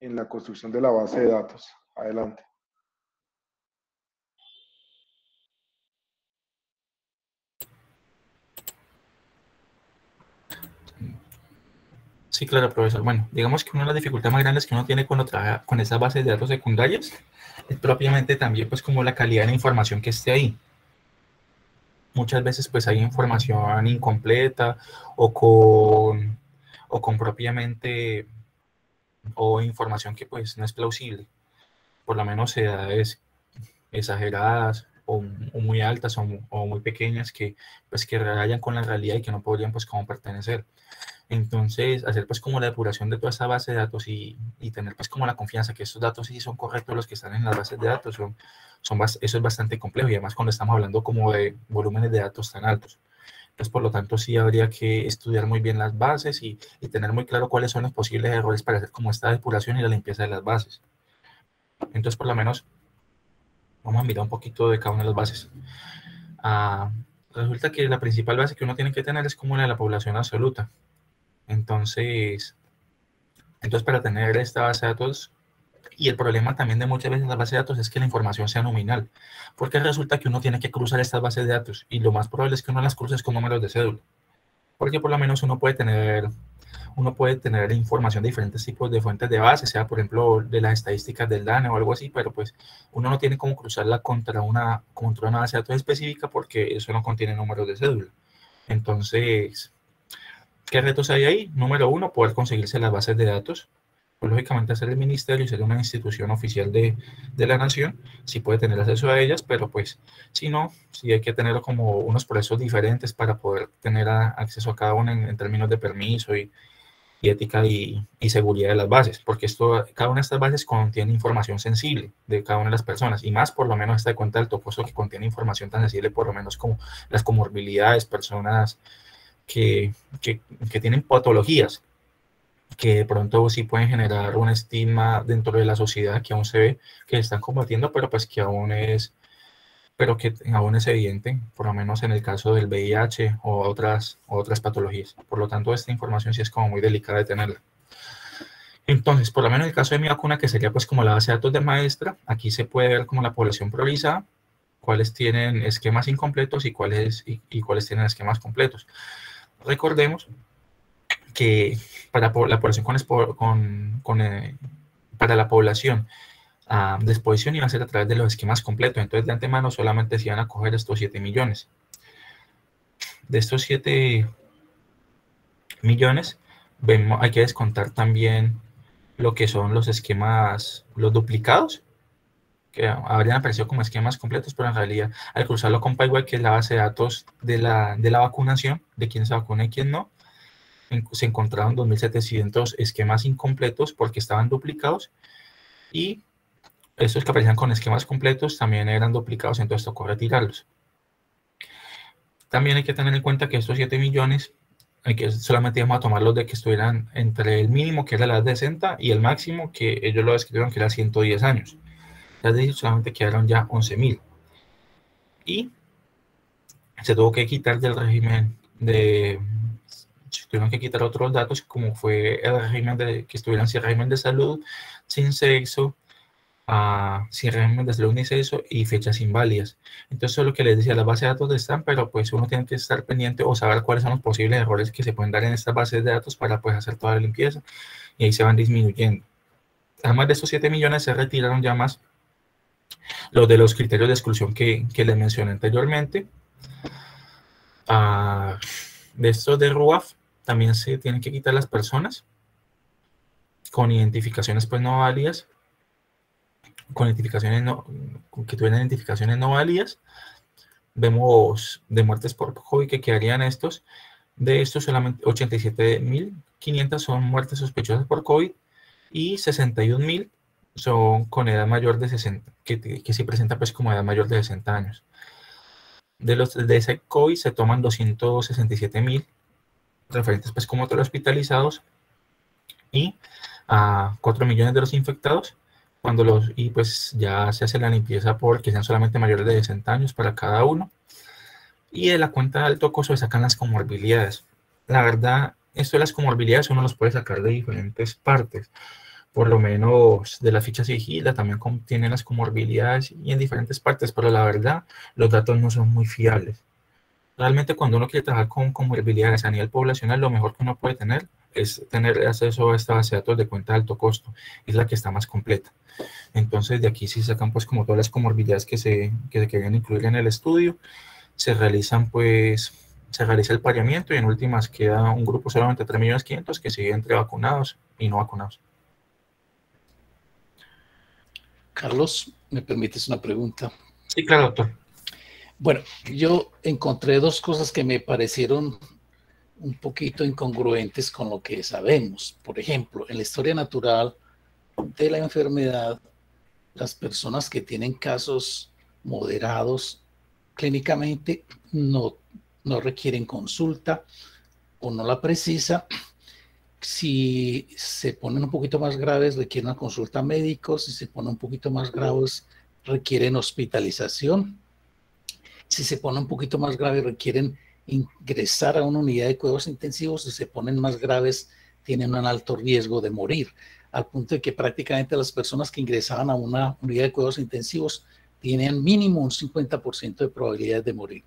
A: en la construcción de la base de datos. Adelante.
B: Sí, claro, profesor. Bueno, digamos que una de las dificultades más grandes que uno tiene cuando trabaja con esas bases de datos secundarias es propiamente también pues como la calidad de la información que esté ahí. Muchas veces pues hay información incompleta o con propiamente o información que pues no es plausible, por lo menos edades exageradas o muy altas o muy pequeñas que pues que rayan con la realidad y que no podrían pues como pertenecer. Entonces, hacer pues como la depuración de toda esa base de datos y tener pues como la confianza que estos datos sí son correctos los que están en las bases de datos, eso es bastante complejo, y además cuando estamos hablando como de volúmenes de datos tan altos. Entonces, por lo tanto, sí habría que estudiar muy bien las bases y tener muy claro cuáles son los posibles errores para hacer como esta depuración y la limpieza de las bases. Entonces, por lo menos, vamos a mirar un poquito de cada una de las bases. Resulta que la principal base que uno tiene que tener es como la de la población absoluta. Entonces, para tener esta base de datos, y el problema también de muchas veces las bases de datos es que la información sea nominal, porque resulta que uno tiene que cruzar estas bases de datos y lo más probable es que uno las cruce con números de cédula, porque por lo menos uno puede tener información de diferentes tipos de fuentes de base, sea por ejemplo de las estadísticas del DANE o algo así, pero pues uno no tiene cómo cruzarla contra una base de datos específica porque eso no contiene números de cédula. Entonces, ¿qué retos hay ahí? Número uno, poder conseguirse las bases de datos. Pues, lógicamente, hacer el ministerio y ser una institución oficial de la nación, sí puede tener acceso a ellas, pero pues si no, sí hay que tener como unos procesos diferentes para poder tener acceso a cada una en términos de permiso y ética y seguridad de las bases, porque cada una de estas bases contiene información sensible de cada una de las personas, y más por lo menos esta de cuenta del toposo, que contiene información tan sensible por lo menos como las comorbilidades, personas que, que, que tienen patologías que de pronto sí pueden generar un estigma dentro de la sociedad que aún se ve que están combatiendo, pero pues que aún es evidente, por lo menos en el caso del VIH o otras patologías. Por lo tanto, esta información sí es como muy delicada de tenerla. Entonces, por lo menos en el caso de mi vacuna, que sería pues como la base de datos de maestra, aquí se puede ver como la población priorizada, cuáles tienen esquemas incompletos y cuáles tienen esquemas completos. Recordemos que para la población para la población de exposición iba a ser a través de los esquemas completos. Entonces, de antemano solamente se iban a coger estos 7 millones. De estos 7 millones, hay que descontar también lo que son los esquemas, los duplicados, que habrían aparecido como esquemas completos, pero en realidad, al cruzarlo con PyWeb, que es la base de datos de la vacunación, de quién se vacuna y quién no, se encontraron 2.700 esquemas incompletos porque estaban duplicados, y estos que aparecían con esquemas completos también eran duplicados, entonces tocó retirarlos. También hay que tener en cuenta que estos 7 millones, solamente íbamos a tomarlos de que estuvieran entre el mínimo, que era la edad de 60, y el máximo, que ellos lo describieron que era 110 años. Es decir, solamente quedaron ya 11.000. Y se tuvo que quitar del régimen se tuvieron que quitar otros datos, como fue el régimen que estuvieran sin régimen de salud, sin sexo, sin régimen de salud ni sexo y fechas inválidas. Entonces, eso es lo que les decía, las bases de datos están, pero pues uno tiene que estar pendiente o saber cuáles son los posibles errores que se pueden dar en estas bases de datos para pues hacer toda la limpieza, y ahí se van disminuyendo. Además de estos 7 millones, se retiraron ya más los de los criterios de exclusión que les mencioné anteriormente. De estos de RUAF, también se tienen que quitar las personas con identificaciones pues no válidas, que tuvieran identificaciones no válidas. Vemos de muertes por COVID que quedarían estos. De estos, solamente 87.500 son muertes sospechosas por COVID y 61.000 son con edad mayor de 60, que se presenta pues como edad mayor de 60 años. De ese COVID se toman 267.000 referentes pues como otros hospitalizados, y a 4 millones de los infectados, y pues ya se hace la limpieza porque sean solamente mayores de 60 años para cada uno. Y de la cuenta de alto costo se sacan las comorbilidades. La verdad, esto de las comorbilidades uno los puede sacar de diferentes partes. Por lo menos de la ficha sigila también contiene las comorbilidades y en diferentes partes, pero la verdad, los datos no son muy fiables. Realmente, cuando uno quiere trabajar con comorbilidades a nivel poblacional, lo mejor que uno puede tener es tener acceso a esta base de datos de cuenta de alto costo. Es la que está más completa. Entonces, de aquí sí sacan pues como todas las comorbilidades que se querían incluir en el estudio. Se realiza el pareamiento, y en últimas queda un grupo solamente de 3.500.000 que sigue entre vacunados y no vacunados.
C: Carlos, ¿me permites una pregunta?
B: Sí, claro, doctor.
C: Bueno, yo encontré dos cosas que me parecieron un poquito incongruentes con lo que sabemos. Por ejemplo, en la historia natural de la enfermedad, las personas que tienen casos moderados clínicamente no requieren consulta o no la precisa. Si se ponen un poquito más graves, requieren una consulta médica. Si se ponen un poquito más graves, requieren hospitalización. Si se ponen un poquito más graves, requieren ingresar a una unidad de cuidados intensivos. Si se ponen más graves, tienen un alto riesgo de morir, al punto de que prácticamente las personas que ingresaban a una unidad de cuidados intensivos tienen mínimo un 50% de probabilidad de morir.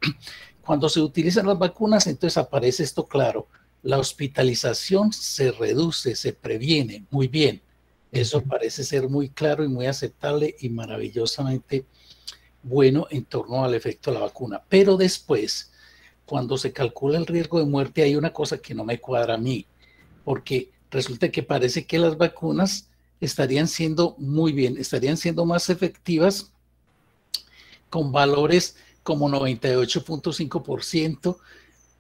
C: Cuando se utilizan las vacunas, entonces aparece esto claro. La hospitalización se reduce, se previene muy bien. Eso parece ser muy claro y muy aceptable y maravillosamente bueno en torno al efecto de la vacuna. Pero después, cuando se calcula el riesgo de muerte, hay una cosa que no me cuadra a mí, porque resulta que parece que las vacunas estarían siendo muy bien, estarían siendo más efectivas con valores como 98.5%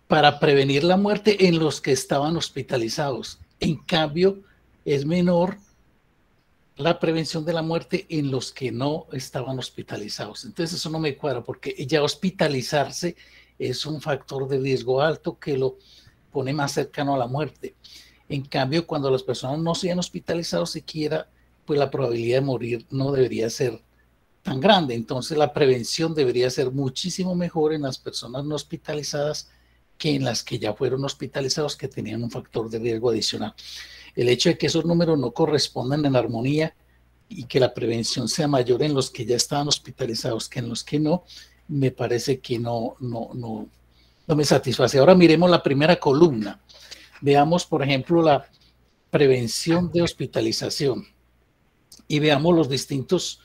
C: para prevenir la muerte en los que estaban hospitalizados. En cambio, es menor la prevención de la muerte en los que no estaban hospitalizados. Entonces eso no me cuadra, porque ya hospitalizarse es un factor de riesgo alto que lo pone más cercano a la muerte. En cambio, cuando las personas no se han hospitalizado siquiera, pues la probabilidad de morir no debería ser tan grande. Entonces la prevención debería ser muchísimo mejor en las personas no hospitalizadas que en las que ya fueron hospitalizados, que tenían un factor de riesgo adicional. El hecho de que esos números no correspondan en armonía y que la prevención sea mayor en los que ya estaban hospitalizados que en los que no, me parece que no me satisface. Ahora miremos la primera columna. Veamos, por ejemplo, la prevención de hospitalización y veamos los distintos,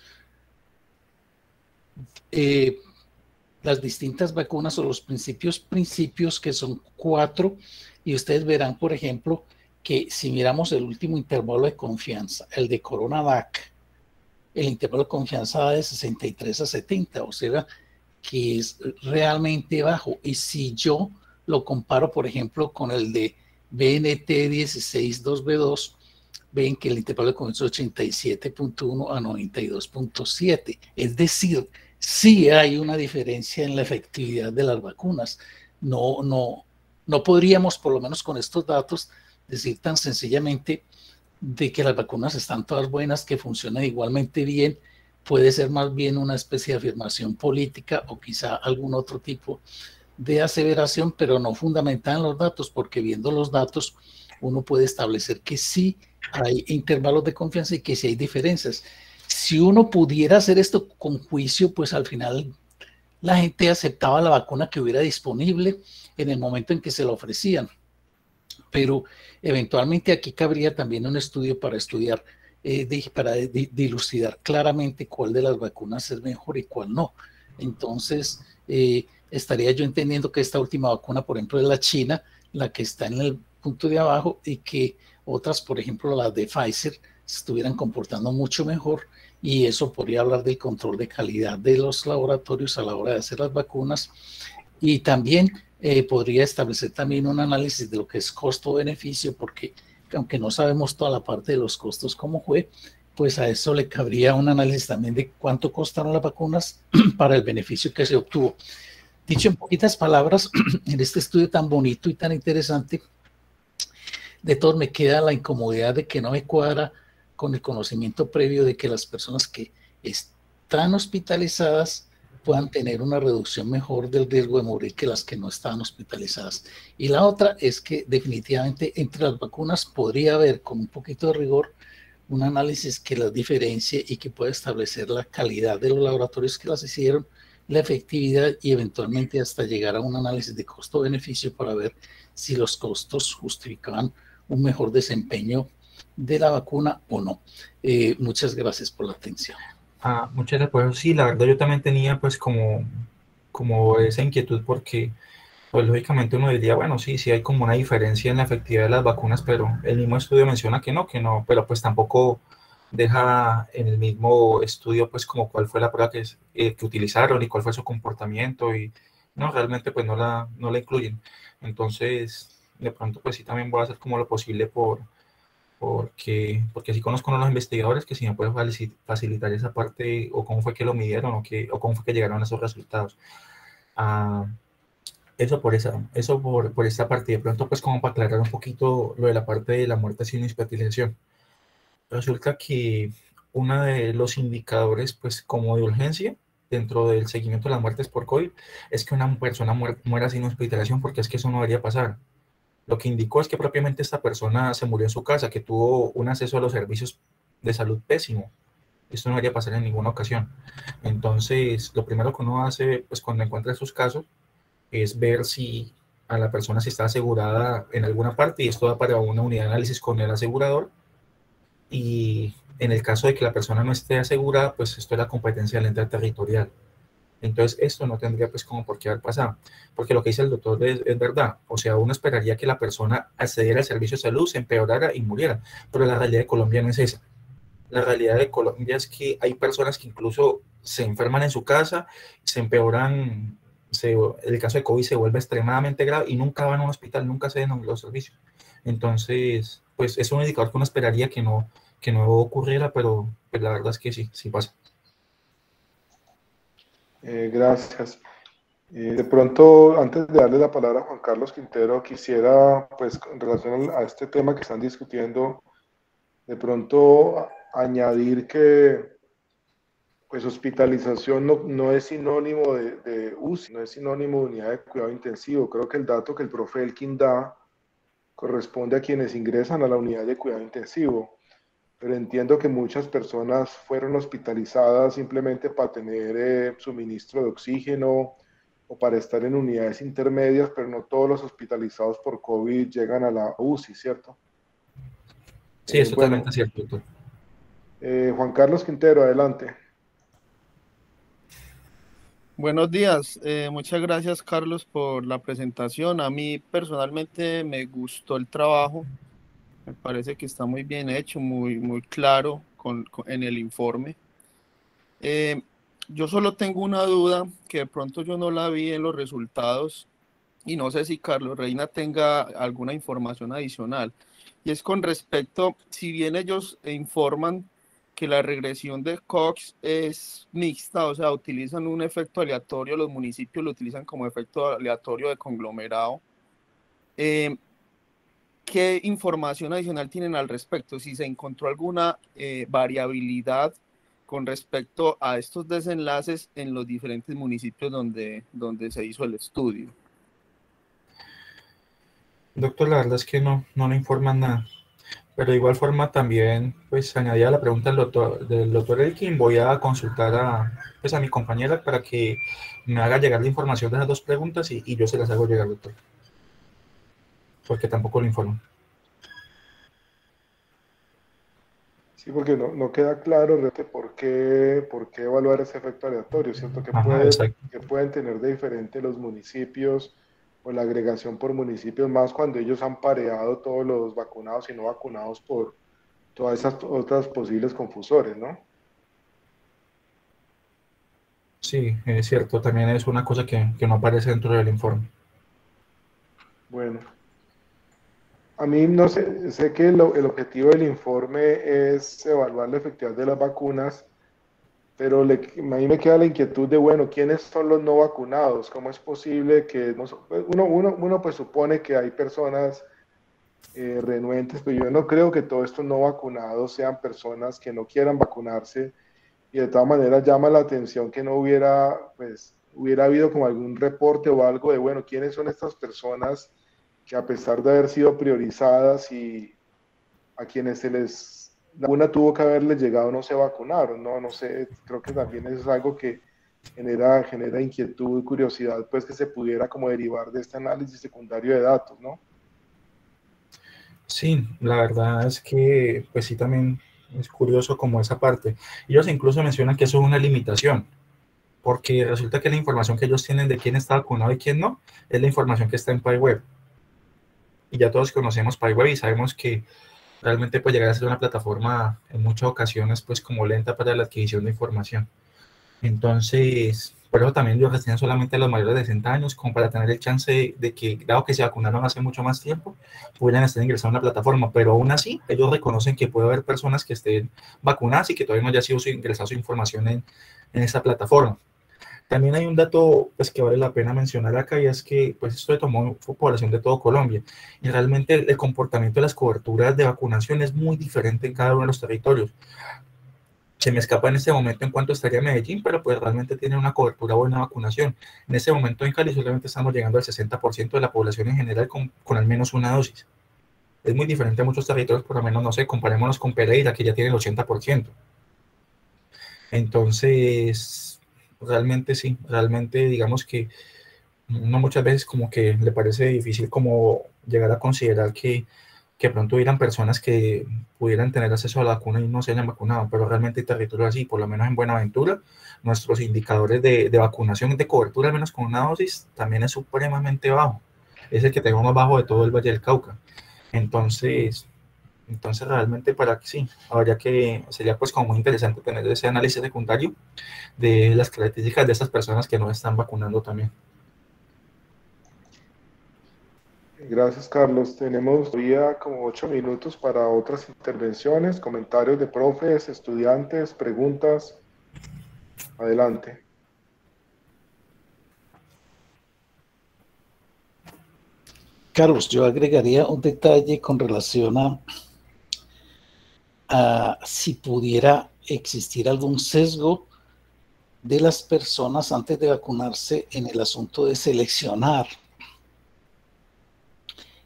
C: las distintas vacunas o los principios que son 4, y ustedes verán, por ejemplo, que si miramos el último intervalo de confianza, el de CoronaVac, el intervalo de confianza va de 63 a 70, o sea, que es realmente bajo. Y si yo lo comparo, por ejemplo, con el de BNT 162B2, ven que el intervalo de confianza es 87.1 a 92.7. Es decir, sí hay una diferencia en la efectividad de las vacunas. No podríamos, por lo menos con estos datos, decir tan sencillamente de que las vacunas están todas buenas, que funcionan igualmente bien. Puede ser más bien una especie de afirmación política o quizá algún otro tipo de aseveración, pero no fundamentada en los datos, porque viendo los datos uno puede establecer que sí hay intervalos de confianza y que sí hay diferencias. Si uno pudiera hacer esto con juicio, pues al final la gente aceptaba la vacuna que hubiera disponible en el momento en que se la ofrecían. Pero eventualmente aquí cabría también un estudio para estudiar, para dilucidar claramente cuál de las vacunas es mejor y cuál no. Entonces, estaría yo entendiendo que esta última vacuna, por ejemplo, es la china, la que está en el punto de abajo, y que otras, por ejemplo, las de Pfizer, se estuvieran comportando mucho mejor, y eso podría hablar del control de calidad de los laboratorios a la hora de hacer las vacunas, y también podría establecer también un análisis de lo que es costo-beneficio, porque aunque no sabemos toda la parte de los costos cómo fue, pues a eso le cabría un análisis también de cuánto costaron las vacunas para el beneficio que se obtuvo. Dicho en poquitas palabras, en este estudio tan bonito y tan interesante, de todos me queda la incomodidad de que no me cuadra con el conocimiento previo de que las personas que están hospitalizadas puedan tener una reducción mejor del riesgo de morir que las que no estaban hospitalizadas. Y la otra es que definitivamente entre las vacunas podría haber, con un poquito de rigor, un análisis que las diferencie y que pueda establecer la calidad de los laboratorios que las hicieron, la efectividad y eventualmente hasta llegar a un análisis de costo-beneficio para ver si los costos justificaban un mejor desempeño de la vacuna o no. Muchas gracias por la atención.
B: Muchas gracias. Pues sí, la verdad yo también tenía pues como esa inquietud, porque pues lógicamente uno diría, bueno, sí hay como una diferencia en la efectividad de las vacunas, pero el mismo estudio menciona que no, pero pues tampoco deja en el mismo estudio pues como cuál fue la prueba que utilizaron y cuál fue su comportamiento, y no, realmente pues no la incluyen. Entonces, de pronto pues sí también voy a hacer como lo posible porque sí conozco a los investigadores, que si me pueden facilitar esa parte, o cómo fue que lo midieron, o cómo fue que llegaron a esos resultados. Eso por esta parte. De pronto pues como para aclarar un poquito lo de la parte de la muerte sin hospitalización. Resulta que uno de los indicadores pues como de urgencia dentro del seguimiento de las muertes por COVID es que una persona muera sin hospitalización, porque es que eso no debería pasar. Lo que indicó es que propiamente esta persona se murió en su casa, que tuvo un acceso a los servicios de salud pésimo. Esto no debería pasar en ninguna ocasión. Entonces, lo primero que uno hace pues cuando encuentra esos casos es ver si a la persona se está asegurada en alguna parte, y esto va para una unidad de análisis con el asegurador. Y en el caso de que la persona no esté asegurada, pues esto es la competencia del ente territorial. Entonces, esto no tendría pues como por qué haber pasado, porque lo que dice el doctor es verdad. O sea, uno esperaría que la persona accediera al servicio de salud, se empeorara y muriera, pero la realidad de Colombia no es esa. La realidad de Colombia es que hay personas que incluso se enferman en su casa, se empeoran, el caso de COVID se vuelve extremadamente grave y nunca van a un hospital, nunca se den los servicios. Entonces, pues es un indicador que uno esperaría que no ocurriera, pero pues la verdad es que sí, sí pasa.
A: Gracias. De pronto, antes de darle la palabra a Juan Carlos Quintero, quisiera, pues, en relación a este tema que están discutiendo, de pronto añadir que, pues, hospitalización no es sinónimo de UCI, no es sinónimo de unidad de cuidado intensivo. Creo que el dato que el profe Elkin da corresponde a quienes ingresan a la unidad de cuidado intensivo, pero entiendo que muchas personas fueron hospitalizadas simplemente para tener suministro de oxígeno o para estar en unidades intermedias, pero no todos los hospitalizados por COVID llegan a la UCI, ¿cierto?
B: Sí, es totalmente
A: Bueno,
B: cierto, doctor.
A: Juan Carlos Quintero, adelante.
D: Buenos días, muchas gracias Carlos por la presentación. A mí personalmente me gustó el trabajo, me parece que está muy bien hecho, muy claro en el informe. Yo solo tengo una duda que de pronto yo no la vi en los resultados y no sé si Carlos Reina tenga alguna información adicional. Y es con respecto, si bien ellos informan que la regresión de Cox es mixta, o sea, utilizan un efecto aleatorio, los municipios lo utilizan como efecto aleatorio de conglomerado. ¿Qué información adicional tienen al respecto? Si se encontró alguna variabilidad con respecto a estos desenlaces en los diferentes municipios donde se hizo el estudio.
B: Doctor, la verdad es que no informan nada. Pero de igual forma también, pues añadía la pregunta del doctor Elkin, voy a consultar pues, a mi compañera para que me haga llegar la información de esas dos preguntas y yo se las hago llegar, doctor. Porque tampoco lo informo.
A: Sí, porque no queda claro realmente por qué evaluar ese efecto aleatorio, ¿cierto?
B: Ajá, exacto.
A: Que pueden tener de diferente los municipios o la agregación por municipios, más cuando ellos han pareado todos los vacunados y no vacunados por todas esas otras posibles confusores, ¿no?
B: Sí, es cierto, también es una cosa que no aparece dentro del informe.
A: Bueno, a mí no sé que el objetivo del informe es evaluar la efectividad de las vacunas, pero a mí me queda la inquietud de, bueno, ¿quiénes son los no vacunados? ¿Cómo es posible que uno pues supone que hay personas renuentes, pero yo no creo que todos estos no vacunados sean personas que no quieran vacunarse y de todas maneras llama la atención que no hubiera habido como algún reporte o algo de, bueno, ¿quiénes son estas personas que a pesar de haber sido priorizadas y a quienes la vacuna tuvo que haberles llegado no se vacunaron? No sé, creo que también es algo que genera inquietud y curiosidad, pues que se pudiera como derivar de este análisis secundario de datos, ¿no?
B: Sí, la verdad es que, pues sí, también es curioso como esa parte. Ellos incluso mencionan que eso es una limitación, porque resulta que la información que ellos tienen de quién está vacunado y quién no, es la información que está en PyWeb. Y ya todos conocemos PyWeb y sabemos que realmente puede llegar a ser una plataforma en muchas ocasiones pues como lenta para la adquisición de información. Entonces, por eso también ellos restringen solamente a los mayores de 60 años, como para tener el chance de que, dado que se vacunaron hace mucho más tiempo, pudieran estar ingresando a la plataforma. Pero aún así, ellos reconocen que puede haber personas que estén vacunadas y que todavía no haya sido ingresada su información en esa plataforma. También hay un dato pues, que vale la pena mencionar acá y es que pues, esto tomó población de todo Colombia y realmente el comportamiento de las coberturas de vacunación es muy diferente en cada uno de los territorios. Se me escapa en este momento en cuanto estaría Medellín, pero pues realmente tiene una cobertura buena de vacunación. En este momento en Cali solamente estamos llegando al 60% de la población en general con al menos una dosis. Es muy diferente a muchos territorios, por lo menos, no sé, comparémonos con Pereira, que ya tiene el 80%. Entonces, realmente sí, realmente digamos que uno muchas veces como que le parece difícil como llegar a considerar que que pronto hubieran personas que pudieran tener acceso a la vacuna y no se hayan vacunado, pero realmente hay territorios así, por lo menos en Buenaventura, nuestros indicadores de vacunación, de cobertura, al menos con una dosis, también es supremamente bajo. Es el que tenemos más bajo de todo el Valle del Cauca. Entonces realmente para que sí, habría que, sería pues como muy interesante tener ese análisis secundario de las características de esas personas que no están vacunando también.
A: Gracias, Carlos. Tenemos todavía como 8 minutos para otras intervenciones, comentarios de profes, estudiantes, preguntas. Adelante.
C: Carlos, yo agregaría un detalle con relación a si pudiera existir algún sesgo de las personas antes de vacunarse en el asunto de seleccionar,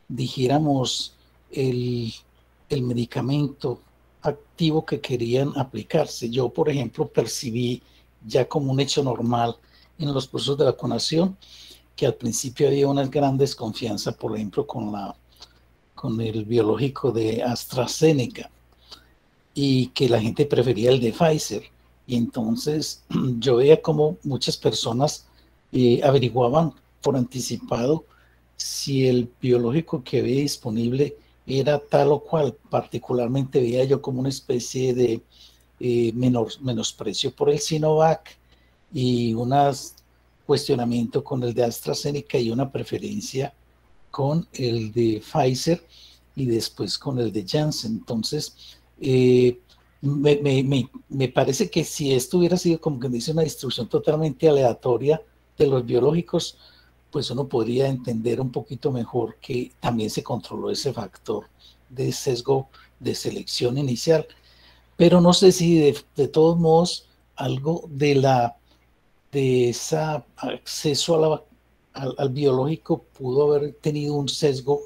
C: dijéramos, el medicamento activo que querían aplicarse. Yo, por ejemplo, percibí ya como un hecho normal en los procesos de vacunación que al principio había una gran desconfianza, por ejemplo, con el biológico de AstraZeneca, y que la gente prefería el de Pfizer. Y entonces yo veía como muchas personas averiguaban por anticipado si el biológico que había disponible era tal o cual. Particularmente veía yo como una especie de menosprecio por el Sinovac y un cuestionamiento con el de AstraZeneca y una preferencia con el de Pfizer y después con el de Janssen. Entonces, me parece que si esto hubiera sido, como que dice, una distribución totalmente aleatoria de los biológicos, pues uno podría entender un poquito mejor que también se controló ese factor de sesgo de selección inicial. Pero no sé si de todos modos algo de ese acceso al biológico pudo haber tenido un sesgo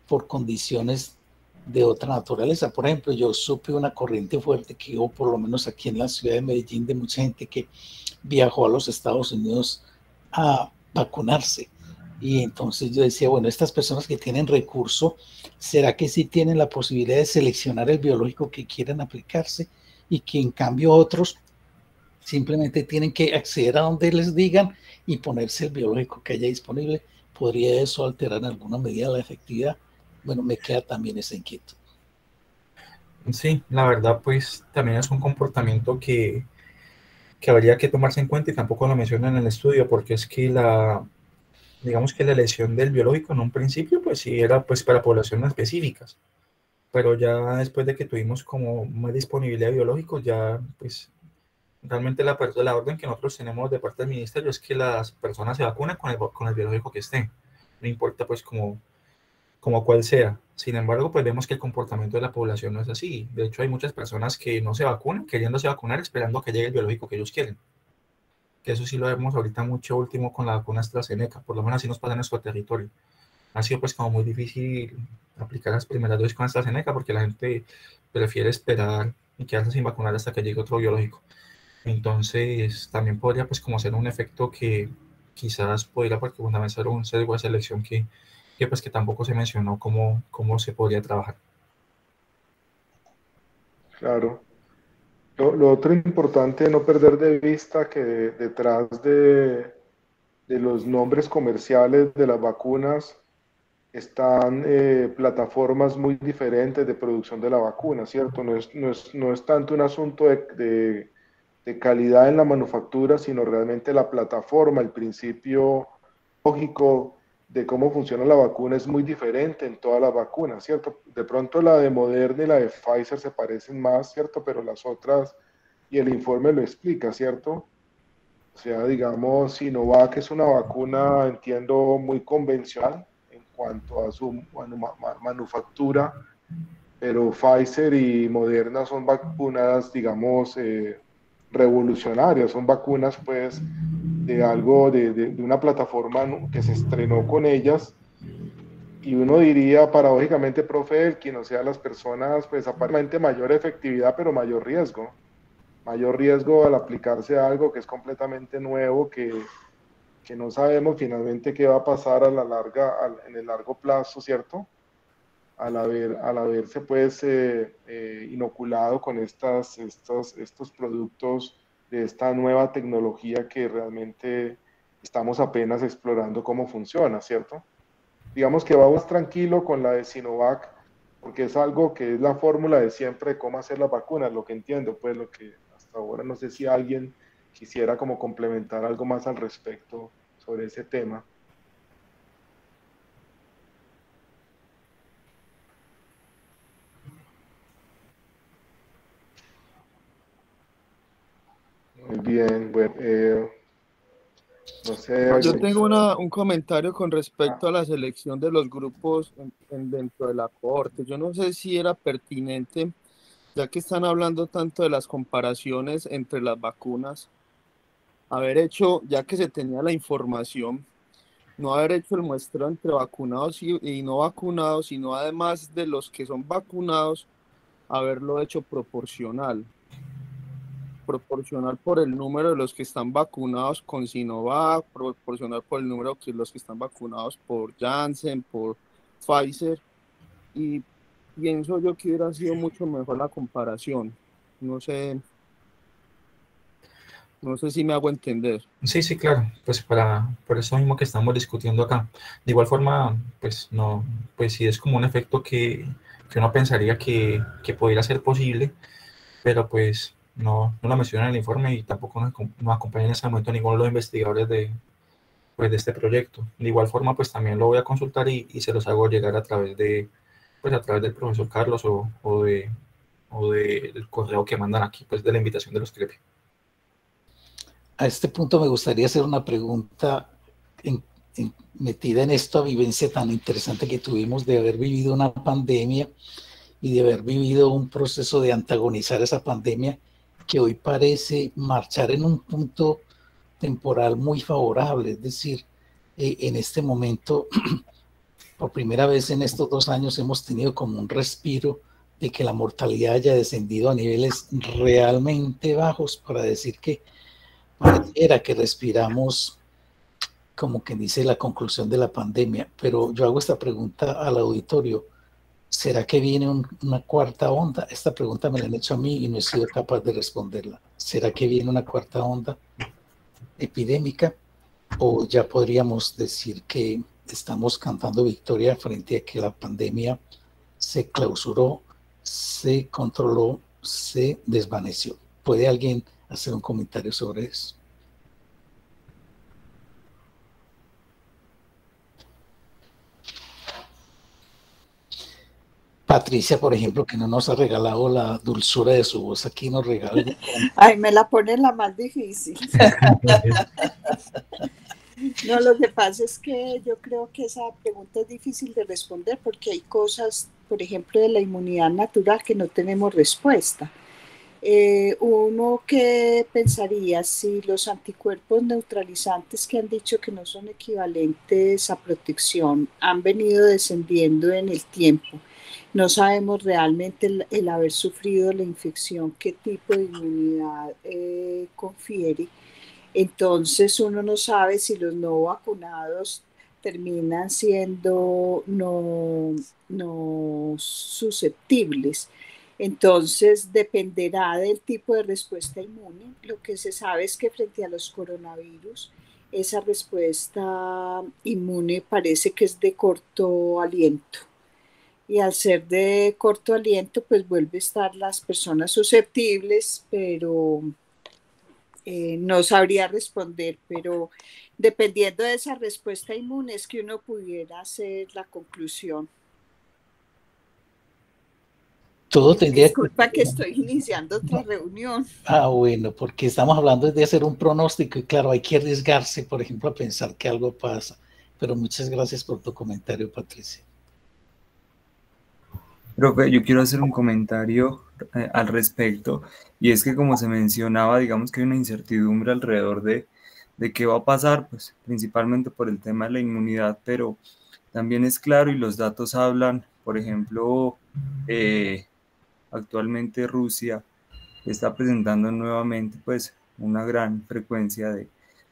C: por condiciones de otra naturaleza. Por ejemplo, yo supe una corriente fuerte que hubo, por lo menos aquí en la ciudad de Medellín, de mucha gente que viajó a los Estados Unidos a vacunarse. Y entonces yo decía, bueno, estas personas que tienen recurso, ¿será que sí tienen la posibilidad de seleccionar el biológico que quieren aplicarse? Y que en cambio otros simplemente tienen que acceder a donde les digan y ponerse el biológico que haya disponible. ¿Podría eso alterar en alguna medida la efectividad? Bueno, me queda también esa inquietud.
B: Sí, la verdad pues también es un comportamiento que habría que tomarse en cuenta y tampoco lo mencionan en el estudio porque es que digamos que la elección del biológico en un principio pues sí era pues para poblaciones específicas, pero ya después de que tuvimos como más disponibilidad de biológicos ya pues realmente la orden que nosotros tenemos de parte del ministerio es que las personas se vacunen con el biológico que esté, no importa pues como cual sea. Sin embargo, pues vemos que el comportamiento de la población no es así. De hecho, hay muchas personas que no se vacunan, queriéndose vacunar, esperando a que llegue el biológico que ellos quieren. Que eso sí lo vemos ahorita mucho último con la vacuna AstraZeneca, por lo menos así nos pasa en nuestro territorio. Ha sido pues como muy difícil aplicar las primeras dosis con AstraZeneca porque la gente prefiere esperar y quedarse sin vacunar hasta que llegue otro biológico. Entonces, también podría pues como ser un efecto que quizás podría porque ser un sesgo de selección pues que tampoco se mencionó cómo se podría trabajar.
A: Claro. Lo otro importante, no perder de vista que detrás de los nombres comerciales de las vacunas están plataformas muy diferentes de producción de la vacuna, ¿cierto? No es tanto un asunto de calidad en la manufactura, sino realmente la plataforma, el principio lógico de cómo funciona la vacuna es muy diferente en todas las vacunas, ¿cierto? De pronto la de Moderna y la de Pfizer se parecen más, ¿cierto? Pero las otras, y el informe lo explica, ¿cierto? O sea, digamos, Sinovac es una vacuna, entiendo, muy convencional en cuanto a su manufactura, pero Pfizer y Moderna son vacunas, digamos, revolucionarias, son vacunas, pues, de algo, de una plataforma que se estrenó con ellas, y uno diría, paradójicamente, profe, quien o sea las personas, pues, aparentemente mayor efectividad, pero mayor riesgo al aplicarse a algo que es completamente nuevo, que no sabemos finalmente qué va a pasar a la larga, en el largo plazo, ¿cierto? al haberse pues inoculado con estos productos de esta nueva tecnología que realmente estamos apenas explorando cómo funciona, ¿cierto? Digamos que vamos tranquilo con la de Sinovac, porque es algo que es la fórmula de siempre de cómo hacer las vacunas, lo que entiendo, pues lo que hasta ahora no sé si alguien quisiera como complementar algo más al respecto sobre ese tema. Muy bien, bueno, no sé.
D: Yo tengo un comentario con respecto a la selección de los grupos dentro de la cohorte. Yo no sé si era pertinente, ya que están hablando tanto de las comparaciones entre las vacunas, haber hecho, ya que se tenía la información, no haber hecho el muestreo entre vacunados y no vacunados, sino además de los que son vacunados, haberlo hecho proporcional por el número de los que están vacunados con Sinovac, proporcional por el número de los que están vacunados por Janssen, por Pfizer, y pienso yo que hubiera sido mucho mejor la comparación. No sé si me hago entender.
B: Sí, sí, claro, pues por eso mismo que estamos discutiendo acá. De igual forma, pues no, pues sí es como un efecto que uno pensaría que pudiera ser posible, pero pues no lo menciona en el informe y tampoco nos acompaña en ese momento ninguno de los investigadores pues, de este proyecto. De igual forma, pues también lo voy a consultar y se los hago llegar a través del profesor Carlos o del correo que mandan aquí, pues de la invitación de los CREPI.
C: A este punto me gustaría hacer una pregunta metida en esta vivencia tan interesante que tuvimos de haber vivido una pandemia y de haber vivido un proceso de antagonizar esa pandemia que hoy parece marchar en un punto temporal muy favorable. Es decir, en este momento, por primera vez en estos 2 años hemos tenido como un respiro de que la mortalidad haya descendido a niveles realmente bajos, para decir que pareciera que respiramos, como quien dice, la conclusión de la pandemia. Pero yo hago esta pregunta al auditorio: ¿será que viene una cuarta onda? Esta pregunta me la han hecho a mí y no he sido capaz de responderla. ¿Será que viene una cuarta onda epidémica? ¿O ya podríamos decir que estamos cantando victoria frente a que la pandemia se clausuró, se controló, se desvaneció? ¿Puede alguien hacer un comentario sobre eso? Patricia, por ejemplo, que no nos ha regalado la dulzura de su voz, aquí nos regala.
E: Ay, me la pone la más difícil. No, lo que pasa es que yo creo que esa pregunta es difícil de responder porque hay cosas, por ejemplo, de la inmunidad natural que no tenemos respuesta. Uno que pensaría si los anticuerpos neutralizantes que han dicho que no son equivalentes a protección han venido descendiendo en el tiempo. No sabemos realmente el haber sufrido la infección, qué tipo de inmunidad confiere. Entonces uno no sabe si los no vacunados terminan siendo no susceptibles. Entonces dependerá del tipo de respuesta inmune. Lo que se sabe es que frente a los coronavirus, esa respuesta inmune parece que es de corto aliento. Y al ser de corto aliento, pues vuelve a estar las personas susceptibles, pero no sabría responder, pero dependiendo de esa respuesta inmune es que uno pudiera hacer la conclusión.
C: Todo tendría
E: Disculpa que estoy iniciando otra reunión.
C: Bueno, porque estamos hablando de hacer un pronóstico y claro, hay que arriesgarse, por ejemplo, a pensar que algo pasa. Pero muchas gracias por tu comentario, Patricia.
F: Profe, yo quiero hacer un comentario al respecto, y es que como se mencionaba, digamos que hay una incertidumbre alrededor de qué va a pasar, pues principalmente por el tema de la inmunidad, pero también es claro y los datos hablan, por ejemplo, actualmente Rusia está presentando nuevamente pues una gran frecuencia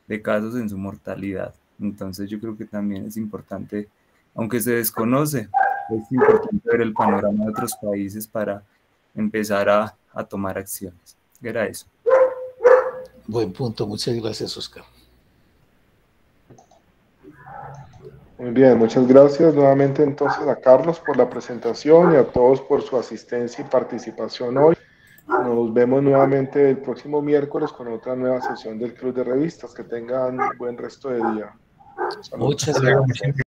F: de casos en su mortalidad. Entonces yo creo que también es importante, aunque se desconoce es importante ver el panorama de otros países para empezar a tomar acciones. Era eso.
C: Buen punto, muchas gracias, Oscar.
A: Muy bien, muchas gracias nuevamente entonces a Carlos por la presentación y a todos por su asistencia y participación hoy. Nos vemos nuevamente el próximo miércoles con otra nueva sesión del Club de Revistas. Que tengan buen resto de día. Saludos.
C: Muchas gracias.